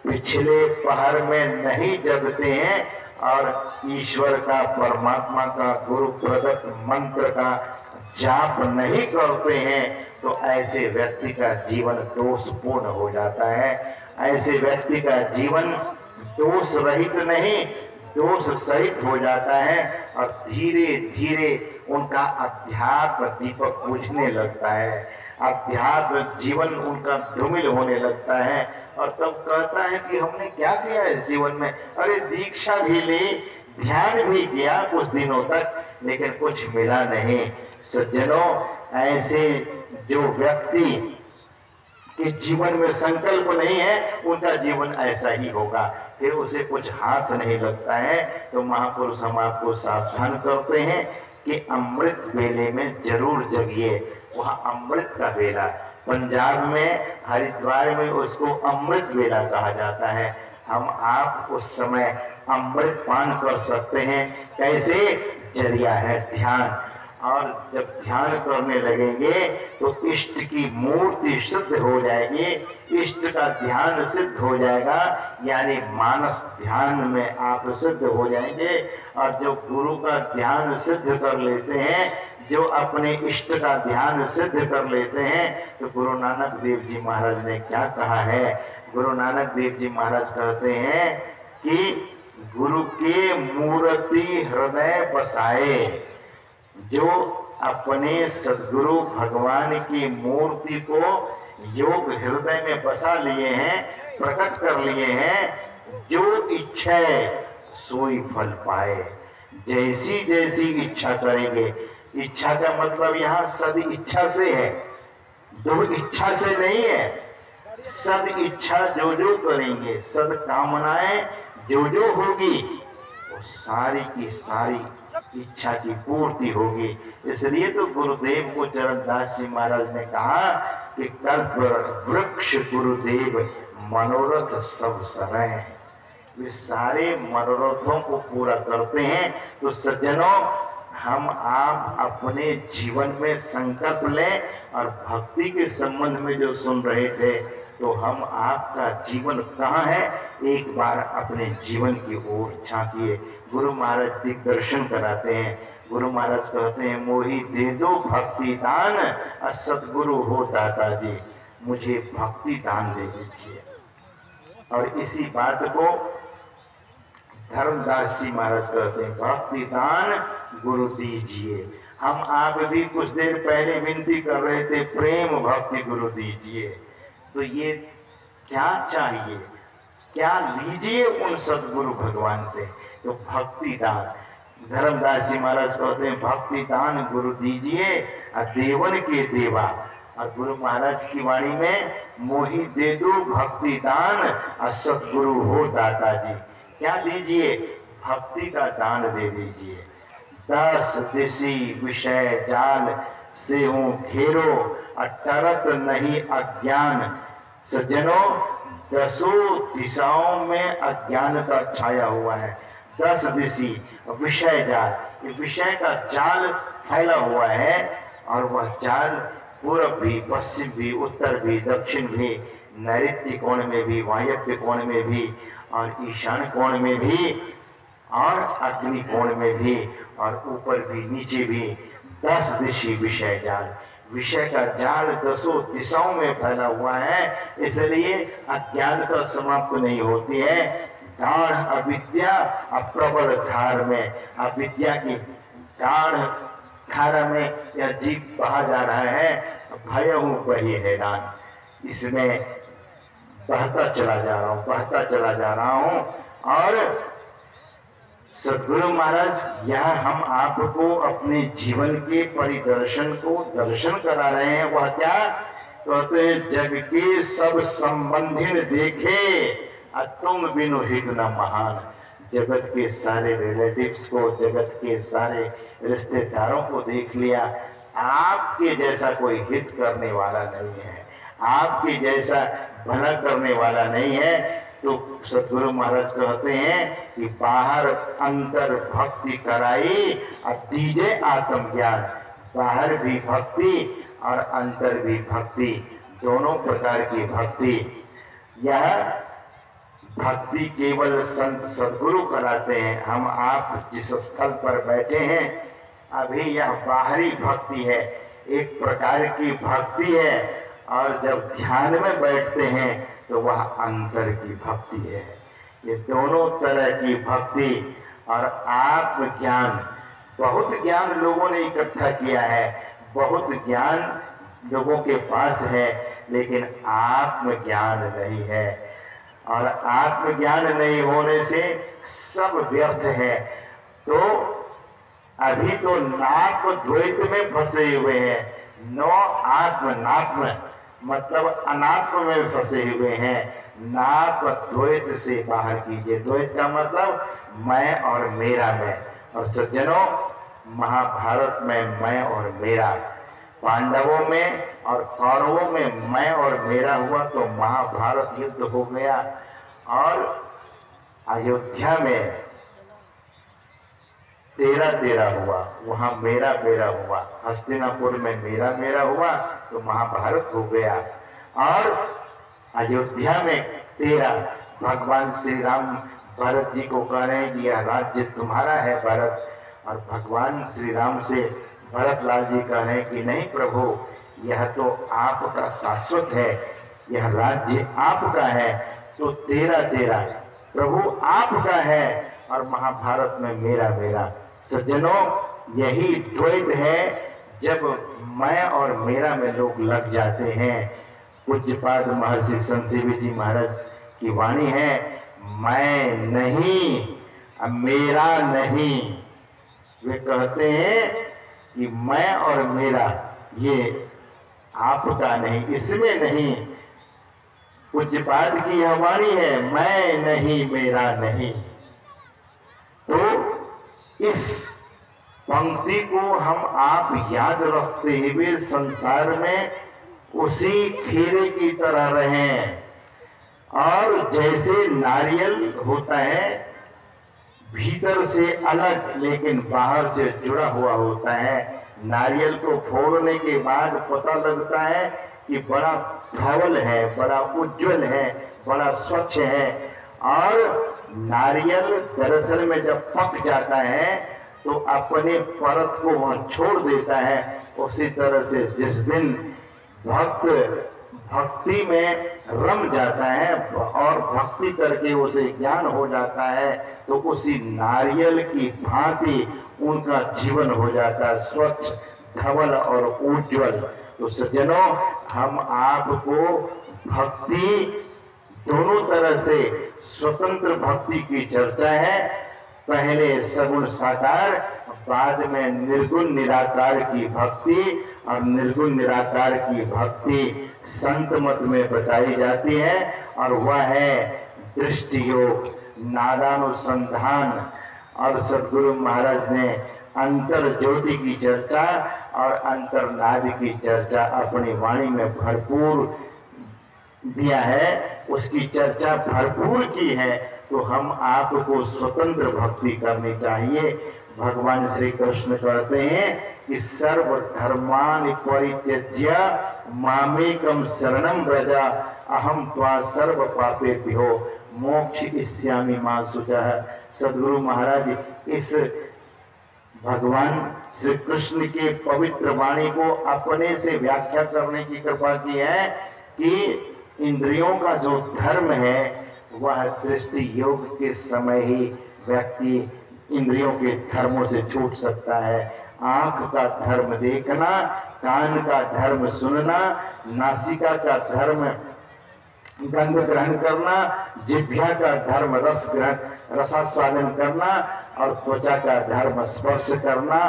पिछले पहर में नहीं जगते हैं और ईश्वर का, परमात्मा का, गुरु प्रदत्त मंत्र का जाप नहीं करते हैं, तो ऐसे व्यक्ति का जीवन दोषपूर्ण हो जाता है। ऐसे व्यक्ति का जीवन दोष रहित नहीं, दोष सहित हो जाता है और धीरे धीरे उनका अध्यात्म दीपक बुझने लगता है, अध्यात्म जीवन उनका धूमिल होने लगता है। और तब कहता है कि हमने क्या किया इस जीवन में, अरे दीक्षा भी ली, ध्यान भी किया कुछ दिनों तक, लेकिन कुछ मिला नहीं। सज्जनों, ऐसे जो व्यक्ति के जीवन में संकल्प नहीं है, उनका जीवन ऐसा ही होगा, फिर उसे कुछ हाथ नहीं लगता है। तो महापुरुष हम आपको सावधान करते हैं कि अमृत बेले में जरूर जगिए। वह अमृत का बेला, पंजाब में हरिद्वार में उसको अमृत बेला कहा जाता है। हम आप उस समय अमृत पान कर सकते हैं। कैसे? जरिया है ध्यान। और जब ध्यान करने लगेंगे तो इष्ट की मूर्ति सिद्ध हो जाएगी, इष्ट का ध्यान सिद्ध हो जाएगा, यानी मानस ध्यान में आप सिद्ध हो जाएंगे। और जो गुरु का ध्यान सिद्ध कर लेते हैं, जो अपने इष्ट का ध्यान सिद्ध कर लेते हैं, तो गुरु नानक देव जी महाराज ने क्या कहा है? गुरु नानक देव जी महाराज कहते हैं कि गुरु के मूर्ति हृदय बसाए, जो अपने सदगुरु भगवान की मूर्ति को योग हृदय में बसा लिए हैं, प्रकट कर लिए हैं, जो इच्छा सोई फल पाए। जैसी जैसी इच्छा करेंगे, इच्छा का मतलब यहाँ सद इच्छा से है, दो इच्छा से नहीं है। सद इच्छा जो जो करेंगे, सद कामनाएं जो जो होगी, वो सारी की सारी इच्छा की पूर्ति होगी। इसलिए तो गुरुदेव को चरणदास जी महाराज ने कहा कि कल्प वृक्ष गुरुदेव मनोरथ सब सरह। वे सारे मनोरथों को पूरा करते हैं। तो सज्जनों, हम आप अपने जीवन में संकल्प लें। और भक्ति के संबंध में जो सुन रहे थे, तो हम आपका जीवन कहाँ है, एक बार अपने जीवन की ओर झांकिए। गुरु महाराज दिग्दर्शन कराते हैं। गुरु महाराज कहते हैं, मोहि दे दो भक्ति दान, सतगुरु हो दाता जी, मुझे भक्ति दान दे दीजिए। और इसी बात को धर्मदास जी महाराज कहते हैं, भक्ति दान गुरु दीजिए। हम आप भी कुछ देर पहले विनती कर रहे थे, प्रेम भक्ति गुरु दीजिए। तो ये क्या चाहिए, क्या लीजिए उन सदगुरु भगवान से? तो भक्ति दान। धर्मदास जी महाराज कहते हैं, भक्ति दान गुरु दीजिए देवन के देवा। और गुरु महाराज की वाणी में, मोहि दे दो भक्ति दान सतगुरु हो दाता जी। क्या दीजिए? भक्ति का दान दे दीजिए। 10 दिशी विषय जाल से हूँ घेरो, अटरत नहीं अज्ञान। सज्जनों, 10 दिशाओं में अज्ञानता छाया हुआ है। 10 दिशी विषय जाल, ये विषय का जाल फैला हुआ है। और वह जाल पूर्व भी, पश्चिम भी, उत्तर भी, दक्षिण भी, नैऋत्य कोण में भी, वायव्य कोण में भी, और ईशान कोण में भी, और अग्नि कोण में भी, और ऊपर भी, नीचे भी। 10 दिशी विषय जाल, विषय का जाल 10 दिशाओं में फैला हुआ है। इसलिए अज्ञानता समाप्त नहीं होती है। गाढ़ अविद्या अप्रबल धार में, अविद्या की गाढ़ धारा में यह जीव बहा जा रहा है। भय हूँ बही हैरान, इसमें बहता चला जा रहा हूँ, बहता चला जा रहा हूँ। और सदगुरु महाराज यह हम आपको अपने जीवन के परिदर्शन को दर्शन करा रहे हैं। वह क्या कहते हैं? जग के सब संबंधी देखे तुम बिनु हित न महान। जगत के सारे रिलेटिव्स को, जगत के सारे रिश्तेदारों को देख लिया, आपके जैसा कोई हित करने वाला नहीं है, आपके जैसा भला करने वाला नहीं है। तो सदगुरु महाराज कहते हैं कि बाहर अंतर भक्ति कराई दीजे आत्मज्ञान। बाहर भी भक्ति और अंतर भी भक्ति, दोनों प्रकार की भक्ति। यह भक्ति केवल संत सदगुरु कराते हैं। हम आप जिस स्थल पर बैठे हैं, अभी यह बाहरी भक्ति है, एक प्रकार की भक्ति है। और जब ध्यान में बैठते हैं तो वह अंतर की भक्ति है। ये दोनों तरह की भक्ति और आत्मज्ञान बहुत ज्ञान लोगों ने इकट्ठा किया है, बहुत ज्ञान लोगों के पास है, लेकिन आत्मज्ञान नहीं है। और आत्मज्ञान नहीं होने से सब व्यर्थ है। तो अभी तो नात्म द्वैत में फंसे हुए हैं, नो आत्म नात्म, मतलब अनात्म में फंसे हुए हैं। नात्म द्वैत से बाहर कीजिए। द्वैत का मतलब मैं और मेरा में। और सज्जनों, महाभारत में मैं और मेरा, पांडवों में और कौरवों में मैं और मेरा हुआ तो महाभारत युद्ध हो गया। और अयोध्या में 13-13 हुआ, वहां मेरा मेरा हुआ। हस्तिनापुर में मेरा मेरा हुआ तो महाभारत हो गया। और अयोध्या में 13, भगवान श्री राम भरत जी को कह रहे हैं कि यह राज्य तुम्हारा है भरत। और भगवान श्री राम से भरत लाल जी कह रहे हैं कि नहीं प्रभु, यह तो आपका शाश्वत है, यह राज्य आपका है। तो 13-13 प्रभु आपका है और महाभारत में मेरा मेरा। सज्जनों, यही द्वैत है जब मैं और मेरा में लोग लग जाते हैं। पूज्यपाद महर्षि संत शिव जी महाराज की वाणी है, मैं नहीं, मेरा नहीं। वे कहते हैं कि मैं और मेरा ये आपका नहीं, इसमें नहीं। पूज्यपाद की यह वाणी है, मैं नहीं मेरा नहीं। तो इस पंक्ति को हम आप याद रखते हुए संसार में उसी खीरे की तरह रहें। और जैसे नारियल होता है भीतर से अलग लेकिन बाहर से जुड़ा हुआ होता है, नारियल को फोड़ने के बाद पता लगता है कि बड़ा धवल है, बड़ा उज्जवल है, बड़ा स्वच्छ है। और नारियल दरअसल में जब पक जाता है तो अपने परत को वह छोड़ देता है। उसी तरह से जिस दिन भक्त भक्ति में रम जाता है और भक्ति करके उसे ज्ञान हो जाता है, तो उसी नारियल की भांति उनका जीवन हो जाता है, स्वच्छ, धवल और उज्जवल। तो सज्जनों, हम आपको भक्ति दोनों तरह से स्वतंत्र भक्ति की चर्चा है। पहले सगुण साकार, बाद में निर्गुण निराकार की भक्ति। और निर्गुण निराकार की भक्ति संत मत में बताई जाती है और वह है दृष्टि योग, नादानुसंधान। और सदगुरु महाराज ने अंतर ज्योति की चर्चा और अंतर्नाद की चर्चा अपनी वाणी में भरपूर दिया है, उसकी चर्चा भरपूर की है। तो हम आपको स्वतंत्र भक्ति करनी चाहिए। भगवान श्री कृष्ण कहते हैं कि सर्व धर्मान् परित्यज्य मामेकं शरणं व्रज अहम त्वा सर्व पापेभ्यो मोक्षयिष्यामि मा शुचः। सद्गुरु महाराज इस भगवान श्री कृष्ण के पवित्र वाणी को अपने से व्याख्या करने की कृपा की है कि इंद्रियों का जो धर्म है वह दृष्टि योग के समय ही व्यक्ति इंद्रियों के धर्मों से छूट सकता है। आंख का धर्म देखना, कान का धर्म सुनना, नासिका का धर्म गंध ग्रहण करना, जिह्वा का धर्म रसास्वादन करना और त्वचा का धर्म स्पर्श करना,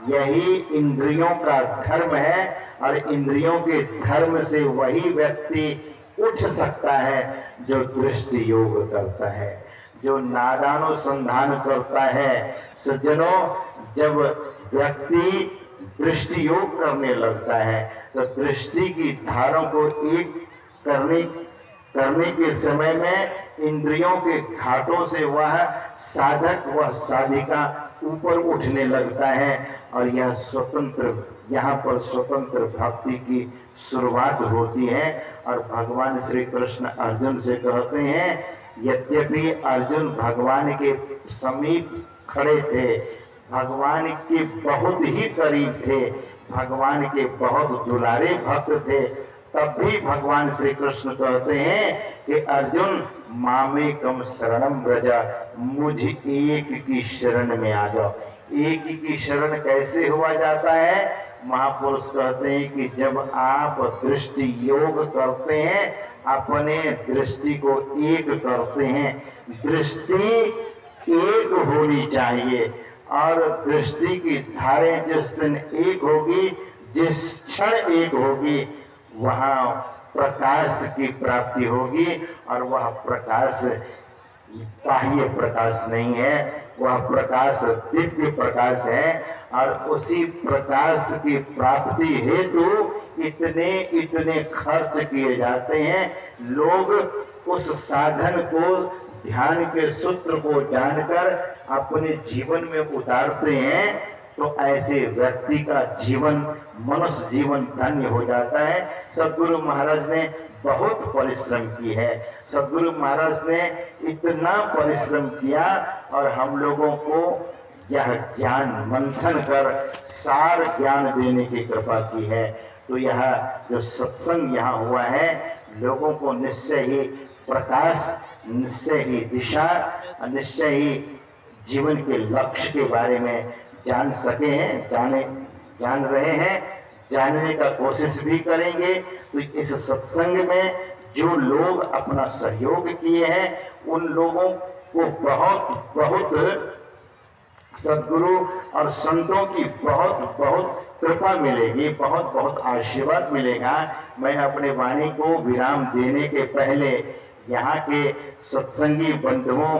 यही इंद्रियों का धर्म है। और इंद्रियों के धर्म से वही व्यक्ति उठ सकता है जो दृष्टि योग करता है, जो नादानुसंधान करता है। सज्जनों, जब व्यक्ति दृष्टि योग करने लगता है तो दृष्टि की धारों को एक करने के समय में इंद्रियों के घाटों से वह साधक व साधिका ऊपर उठने लगता है। और यह स्वतंत्र, यहाँ पर स्वतंत्र भक्ति की शुरुआत होती है। और भगवान श्री कृष्ण अर्जुन से कहते हैं, यद्यपि अर्जुन भगवान के समीप खड़े थे, भगवान के बहुत ही करीब थे, भगवान के बहुत दुलारे भक्त थे, तब भी भगवान श्री कृष्ण कहते हैं कि अर्जुन मामेकम शरणम व्रज, मुझ एक की शरण में आ जाओ। एक ही की शरण कैसे हुआ जाता है? महापुरुष कहते हैं कि जब आप दृष्टि योग करते हैं, अपने दृष्टि को एक करते हैं। दृष्टि एक होनी चाहिए और दृष्टि की धारें जिस दिन एक होगी, जिस क्षण एक होगी, वहां प्रकाश की प्राप्ति होगी। और वह प्रकाश बाह्य प्रकाश नहीं है, वह प्रकाश दिव्य प्रकाश है। और उसी प्रकाश की प्राप्ति हेतु इतने खर्च किए जाते हैं। लोग उस साधन को, ध्यान के सूत्र को जानकर अपने जीवन में उतारते हैं, तो ऐसे व्यक्ति का जीवन, मनुष्य जीवन धन्य हो जाता है। सद्गुरु महाराज ने बहुत परिश्रम की है। सद्गुरु महाराज ने इतना परिश्रम किया और हम लोगों को यह ज्ञान मंथन कर सार ज्ञान देने की कृपा की है। तो यह जो सत्संग यहाँ हुआ है, लोगों को निश्चय ही प्रकाश, निश्चय ही दिशा, निश्चय ही जीवन के लक्ष्य के बारे में जान सके हैं, जान रहे हैं, जानने का कोशिश भी करेंगे। तो इस सत्संग में जो लोग अपना सहयोग किए हैं, उन लोगों को बहुत सद्गुरु और संतों की बहुत कृपा मिलेगी, बहुत आशीर्वाद मिलेगा। मैं अपने वाणी को विराम देने के पहले यहाँ के सत्संगी बंधुओं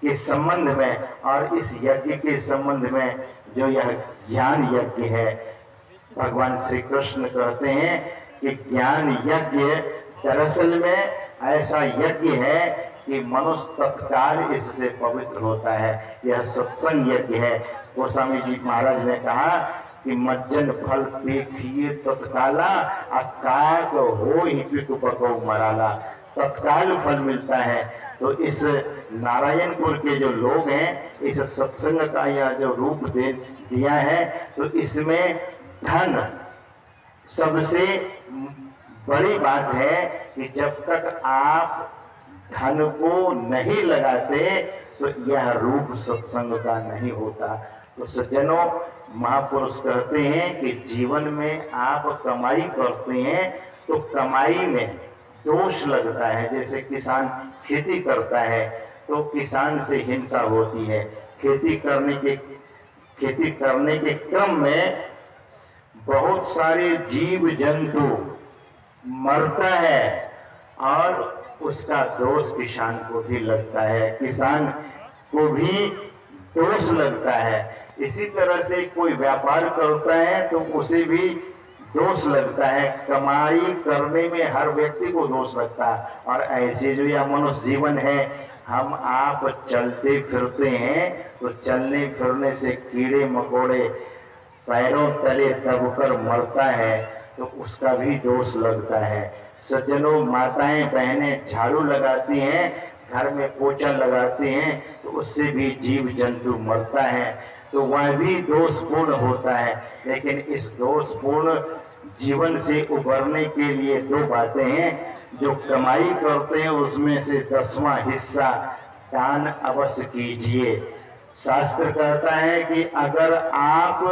के संबंध में और इस यज्ञ के संबंध में, जो यह ज्ञान यज्ञ है, भगवान श्री कृष्ण कहते हैं कि ज्ञान यज्ञ दरअसल में ऐसा यज्ञ है कि मनुष्य तत्काल इससे पवित्र होता है। यह सत्संग यज्ञ है। गोस्वामी जी महाराज ने कहा कि मज्जन फल देखिए तत्काला, अकाक हो ही पिक पको मराला। तत्काल फल मिलता है। तो इस नारायणपुर के जो लोग हैं, इस सत्संग का यह जो रूप दिया है, तो इसमें धन सबसे बड़ी बात है कि जब तक आप धन को नहीं लगाते तो यह रूप सत्संग का नहीं होता। तो सज्जनों, महापुरुष कहते हैं कि जीवन में आप कमाई करते हैं तो कमाई में दोष लगता है। जैसे किसान खेती करता है तो किसान से हिंसा होती है। खेती करने के क्रम में बहुत सारे जीव जंतु मरता है और उसका दोष किसान को भी लगता है, किसान को भी दोष लगता है। इसी तरह से कोई व्यापार करता है तो उसे भी दोष लगता है। कमाई करने में हर व्यक्ति को दोष लगता है। और ऐसे जो यह मनुष्य जीवन है, हम आप चलते फिरते हैं तो चलने फिरने से कीड़े मकोड़े पैरों तले दबकर मरता है तो उसका भी दोष लगता है। सज्जनों, माताएं बहनें झाड़ू लगाती हैं, घर में पोछा लगाती हैं, तो उससे भी जीव जंतु मरता है, तो वह भी दोषपूर्ण होता है। लेकिन इस दोषपूर्ण जीवन से उबरने के लिए दो बातें हैं। जो कमाई करते हैं उसमें से 10वां हिस्सा दान अवश्य कीजिए। शास्त्र कहता है कि अगर आप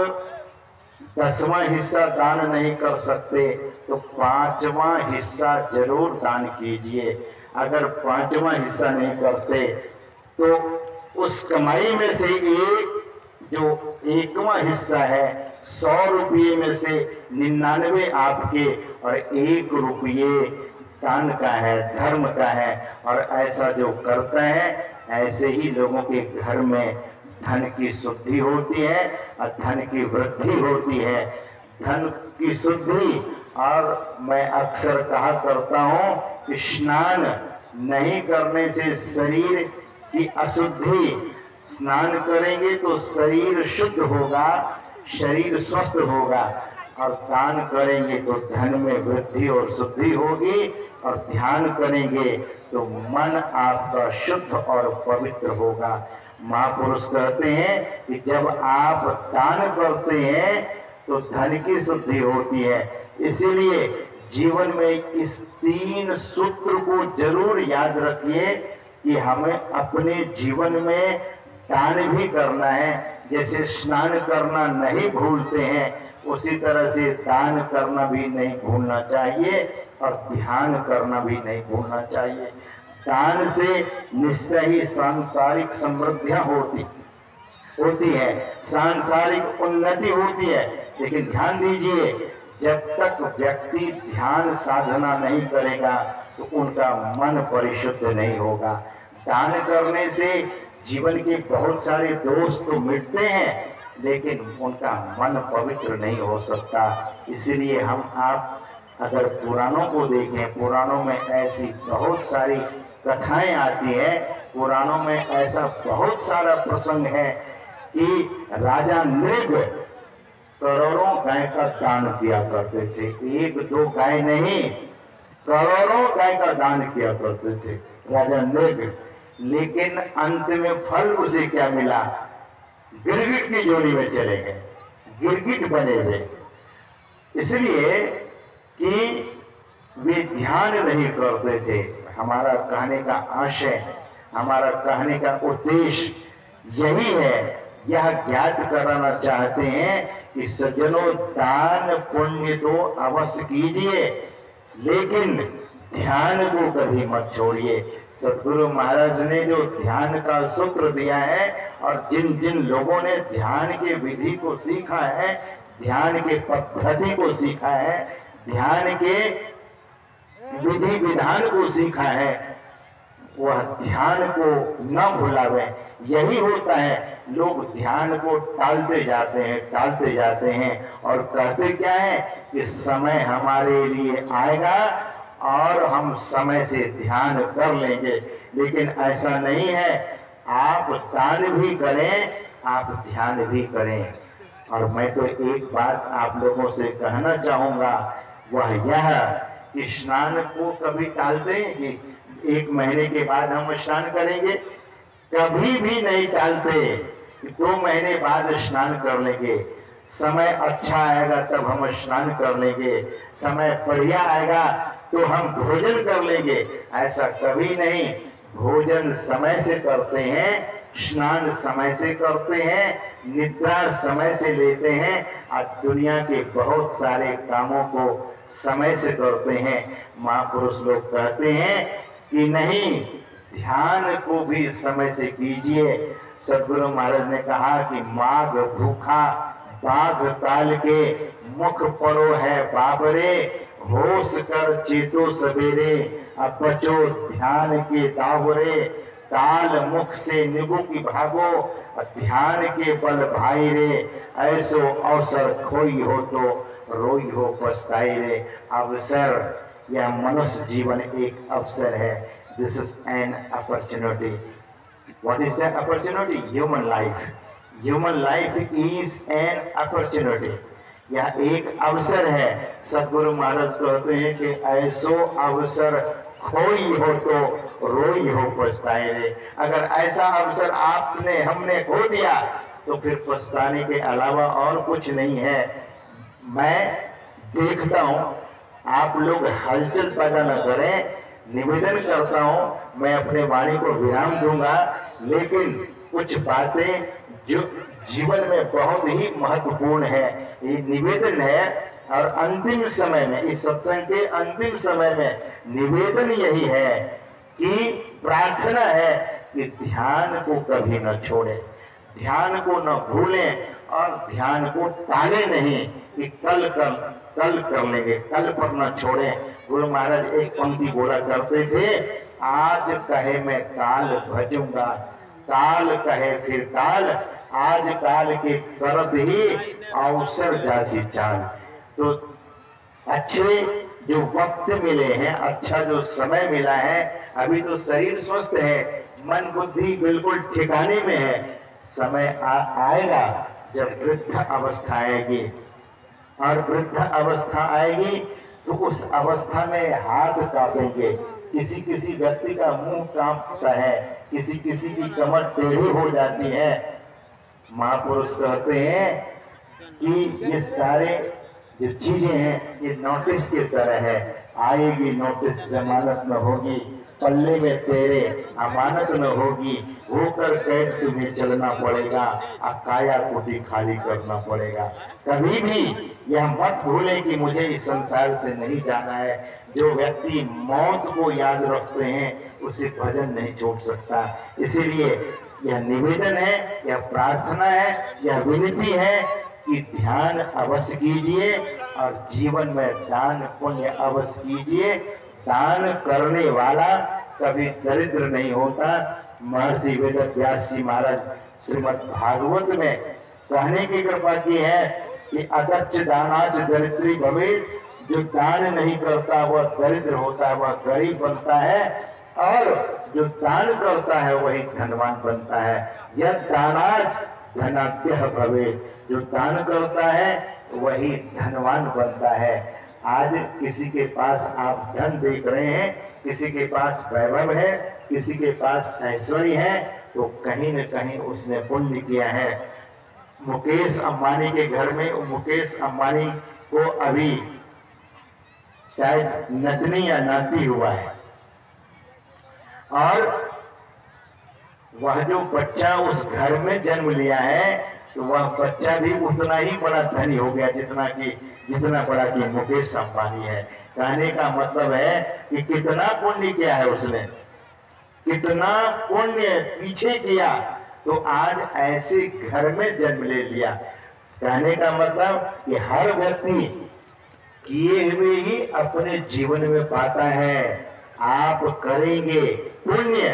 10वां हिस्सा दान नहीं कर सकते तो 5वां हिस्सा जरूर दान कीजिए। अगर 5वां हिस्सा नहीं करते तो उस कमाई में से जो 1वां हिस्सा है, 100 रुपये में से 99 आपके और 1 रुपये दान का है, धर्म का है। और ऐसा जो करता है, ऐसे ही लोगों के घर में धन की शुद्धि होती है और धन की वृद्धि होती है। धन की शुद्धि, और मैं अक्सर कहा करता हूँ कि स्नान नहीं करने से शरीर की अशुद्धि, स्नान करेंगे तो शरीर शुद्ध होगा, शरीर स्वस्थ होगा। और दान करेंगे तो धन में वृद्धि और शुद्धि होगी, और ध्यान करेंगे तो मन आपका शुद्ध और पवित्र होगा। महापुरुष कहते हैं कि जब आप दान करते हैं तो धन की शुद्धि होती है। इसीलिए जीवन में इस 3 सूत्र को जरूर याद रखिए कि हमें अपने जीवन में दान भी करना है, जैसे स्नान करना नहीं भूलते हैं, उसी तरह से दान करना भी नहीं भूलना चाहिए और ध्यान करना भी नहीं भूलना चाहिए। दान से निश्चय ही सांसारिक समृद्धियां होती है, सांसारिक उन्नति होती है। लेकिन ध्यान दीजिए, जब तक व्यक्ति ध्यान साधना नहीं करेगा तो उनका मन परिशुद्ध नहीं होगा। दान करने से जीवन के बहुत सारे दोष तो मिटते हैं, लेकिन उनका मन पवित्र नहीं हो सकता। इसलिए हम आप अगर पुराणों को देखें, पुराणों में ऐसी बहुत सारी कथाएं आती हैं, पुराणों में ऐसा बहुत सारा प्रसंग है कि राजा नृग करोड़ों गाय का दान किया करते थे। एक दो गाय नहीं, करोड़ों गाय का दान किया करते थे राजा नृग। लेकिन अंत में फल उसे क्या मिला? गिरगिट की जोड़ी में चले गए, गिरगिट बने हुए। इसलिए कि वे ध्यान नहीं करते थे। हमारा कहने का आशय, हमारा कहने का उद्देश्य यही है, यह ज्ञात कराना चाहते हैं कि सज्जनों, दान पुण्य तो अवश्य कीजिए, लेकिन ध्यान को कभी मत छोड़िए। सदगुरु महाराज ने जो ध्यान का सूत्र दिया है और जिन जिन लोगों ने ध्यान के विधि को सीखा है, ध्यान के पद्धति को सीखा है, ध्यान के विधि विधान को सीखा है, वह ध्यान को न भुलावे। यही होता है, लोग ध्यान को टालते जाते हैं और कहते क्या है कि समय हमारे लिए आएगा और हम समय से ध्यान कर लेंगे। लेकिन ऐसा नहीं है। आप दान भी करें, आप ध्यान भी करें। और मैं तो एक बात आप लोगों से कहना चाहूंगा, वह यह कि स्नान को कभी टालते हैं कि 1 महीने के बाद हम स्नान करेंगे? कभी भी नहीं टालते कि 2 महीने बाद स्नान कर लेंगे, समय अच्छा आएगा तब हम स्नान कर लेंगे, समय बढ़िया आएगा तो हम भोजन कर लेंगे। ऐसा कभी नहीं। भोजन समय से करते हैं, स्नान समय से करते हैं, निद्रा समय से लेते हैं, आज दुनिया के बहुत सारे कामों को समय से करते हैं। महापुरुष लोग कहते हैं कि नहीं, ध्यान को भी समय से कीजिए। सदगुरु महाराज ने कहा कि माघ भूखा बाघ काल के मुख पड़ो है बाबरे, होश कर चेतो सवेरे, अपचो ध्यान के दावरे, काल मुख से निगु की भागो, ध्यान के बल भाई रे, ऐसो अवसर खोई हो तो रोई हो पछताई रे। अवसर, यह मनुष्य जीवन एक अवसर है। This is an opportunity. What is the opportunity? Human life. Human life is an opportunity. यह एक अवसर है। सदगुरु महाराज कहते हैं कि ऐसो अवसर खोई हो तो रोई हो पछताए रे। अगर ऐसा अवसर आपने हमने खो दिया तो फिर पछताने के अलावा और कुछ नहीं है। मैं देखता हूँ, आप लोग हलचल पैदा न करें, निवेदन करता हूँ। मैं अपने वाणी को विराम दूंगा, लेकिन कुछ बातें जो जीवन में बहुत ही महत्वपूर्ण है, ये निवेदन है। और अंतिम समय में, इस सत्संग के अंतिम समय में निवेदन यही है कि प्रार्थना है कि ध्यान को कभी न छोड़े, ध्यान को न भूलें और ध्यान को टाले नहीं कि कल कर लेंगे, कल पर न छोड़ें। गुरु महाराज एक पंक्ति बोला करते थे, आज कहे मैं काल भजूंगा, काल कहे फिर काल, आज काल के करत ही अवसर जासी चाल। तो अच्छे जो वक्त मिले हैं, अच्छा जो समय मिला है, अभी तो शरीर स्वस्थ है, मन बुद्धि बिल्कुल ठिकाने में है। समय आएगा जब वृद्ध अवस्था आएगी, और वृद्ध अवस्था आएगी तो उस अवस्था में हाथ कांपेंगे, किसी किसी व्यक्ति का मुंह कांपता है, किसी किसी की कमर टेढ़ी हो जाती है। महापुरुष कहते हैं कि ये सारे जो चीजें हैं ये नोटिस की तरह है, आएगी नोटिस जमानत में होगी, पल्ले में तेरे अमानत न होगी, होकर कैद तुम्हें चलना पड़ेगा, काया कोठी खाली करना पड़ेगा। कभी भी यह मत भूले कि मुझे इस संसार से नहीं जाना है। जो व्यक्ति मौत को याद रखते हैं उसे भजन नहीं छोड़ सकता। इसीलिए यह निवेदन है, यह प्रार्थना है, यह विनती है कि ध्यान अवश्य कीजिए और जीवन में दान पुण्य अवश्य कीजिए। दान करने वाला कभी दरिद्र नहीं होता। महर्षि वेदव्यास जी महाराज श्रीमद् भागवत में कहने की कृपा की है कि अदक्ष दानाच दरिद्री भवेत्। जो दान नहीं करता वह दरिद्र होता है, वह गरीब बनता है, और जो दान करता है वही धनवान बनता है। यह दानाच धनाढ्यः भवेत्। जो दान करता है वही धनवान बनता है। आज किसी के पास आप धन देख रहे हैं, किसी के पास वैभव है, किसी के पास ऐश्वर्य है, तो कहीं न कहीं उसने पुण्य किया है। मुकेश अंबानी के घर में मुकेश अंबानी को अभी शायद नतनी या नाती हुआ है, और वह जो बच्चा उस घर में जन्म लिया है तो वह बच्चा भी उतना ही बड़ा धनी हो गया जितना बड़ा कि मुकेश अंबानी है। कहने का मतलब है कि कितना पुण्य किया है उसने, कितना पुण्य पीछे किया तो आज ऐसे घर में जन्म ले लिया। कहने का मतलब कि हर व्यक्ति किए हुए ही अपने जीवन में पाता है। आप करेंगे पुण्य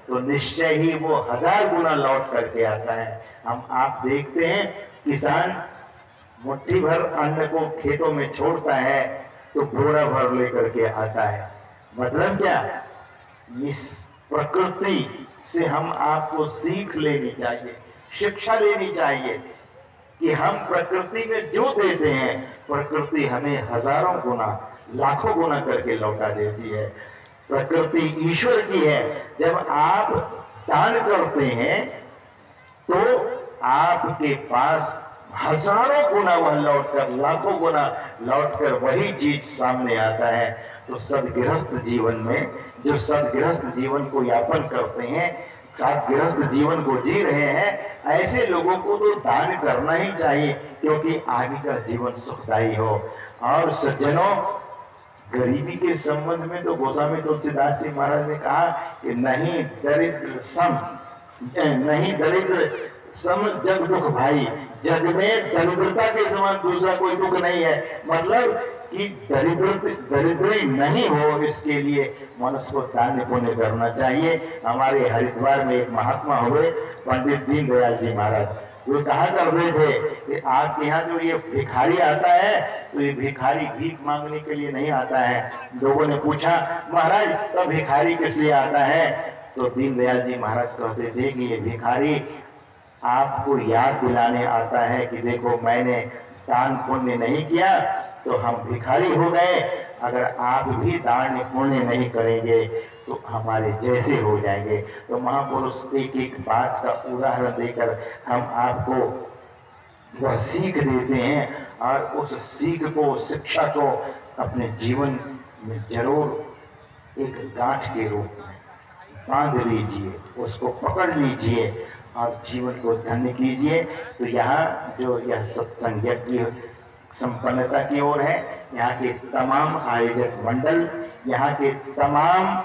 तो निश्चय ही वो 1000 गुना लौट करके आता है। हम आप देखते हैं किसान मुट्ठी भर अन्न को खेतों में छोड़ता है तो बोरा भर लेकर के आता है। मतलब क्या, इस प्रकृति से हम आपको सीख लेनी चाहिए, शिक्षा लेनी चाहिए कि हम प्रकृति में जो देते हैं प्रकृति हमें हजारों गुना लाखों गुना करके लौटा देती है। प्रकृति ईश्वर की है। जब आप दान करते हैं तो आपके पास हजारों गुना वह लौटकर, लाखों गुना लौटकर वही चीज सामने आता है। तो सदगृहस्थ जीवन में जो सदगृहस्थ जीवन को यापन करते हैं, सदगृहस्थ जीवन को जी रहे हैं, ऐसे लोगों को तो दान करना ही चाहिए क्योंकि आगे का जीवन सुखदायी हो। और सज्जनों, गरीबी के संबंध में तो गोस्वामी तुलसीदास जी महाराज ने कहा कि नहीं दरिद्र सम जग दुख भाई। जग में दरिद्रता के समान दूसरा कोई दुख नहीं है। मतलब कि दरिद्री नहीं हो, इसके लिए मनुष्य को दान पुण्य करना चाहिए। हमारे हरिद्वार में एक महात्मा हुए पंडित दीनदयाल जी महाराज, वो कहा करते थे कि आपके यहाँ जो ये भिखारी आता है तो ये भिखारी भीख मांगने के लिए नहीं आता है। लोगों ने पूछा महाराज तो भिखारी किस लिए आता है? तो दीनदयाल जी महाराज कहते थे कि ये भिखारी आपको याद दिलाने आता है कि देखो मैंने दान पुण्य नहीं किया तो हम भिखारी हो गए। अगर आप भी दान पुण्य नहीं करेंगे तो हमारे जैसे हो जाएंगे। तो महापुरुष एक एक बात का उदाहरण देकर हम आपको वह सीख देते हैं, और उस सीख को, शिक्षा को अपने जीवन में जरूर एक गांठ के रूप में बांध लीजिए, उसको पकड़ लीजिए और जीवन को धन्य कीजिए। तो यहाँ जो यह सत्संग यज्ञ संपन्नता की ओर है, यहाँ के तमाम आयोजक मंडल, यहाँ के तमाम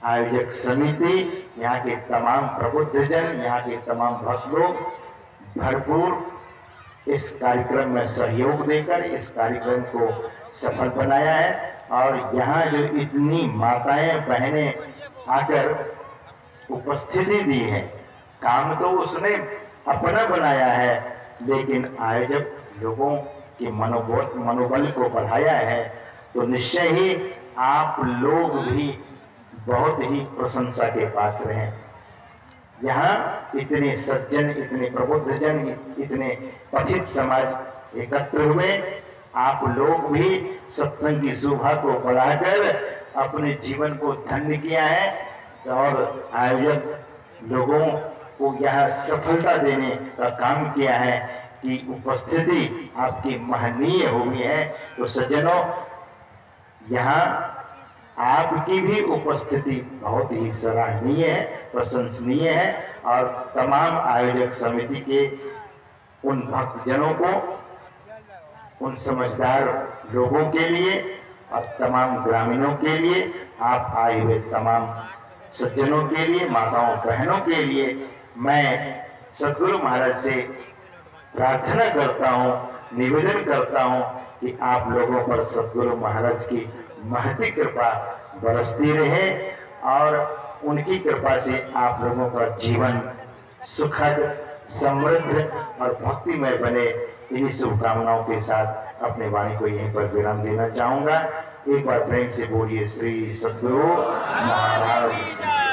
आयोजक समिति, यहाँ के तमाम प्रबुद्धजन, यहाँ के तमाम भक्त लोग भरपूर इस कार्यक्रम में सहयोग देकर इस कार्यक्रम को सफल बनाया है। और यहाँ जो इतनी माताएं बहनें आकर उपस्थिति दी है, काम तो उसने अपना बनाया है, लेकिन आयोजक लोगों के मनोबल को बढ़ाया है। तो निश्चय ही आप लोग भी बहुत ही प्रशंसा के पात्र हैं। यहाँ इतने सज्जन, इतने प्रबुद्धजन, इतने पठित समाज एकत्र हुए। आप लोग भी सत्संग की शोभा को बढ़ाकर अपने जीवन को धन्य किया है, और आयोजक लोगों को यह सफलता देने का काम किया है कि उपस्थिति आपकी महनीय हुई है। तो सज्जनों, यहाँ आपकी भी उपस्थिति बहुत ही सराहनीय है, प्रशंसनीय है। और तमाम आयोजक समिति के उन भक्तजनों को, उन समझदार लोगों के लिए और तमाम ग्रामीणों के लिए, आप आए हुए तमाम सज्जनों के लिए, माताओं बहनों के लिए मैं सद्गुरु महाराज से प्रार्थना करता हूँ, निवेदन करता हूँ कि आप लोगों पर सद्गुरु महाराज की महती कृपा बरसती रहे और उनकी कृपा से आप लोगों का जीवन सुखद, समृद्ध और भक्तिमय बने। इन्हीं शुभकामनाओं के साथ अपने वाणी को यहीं पर विराम देना चाहूंगा। एक बार प्रेम से बोलिए श्री सद्गुरु महाराज।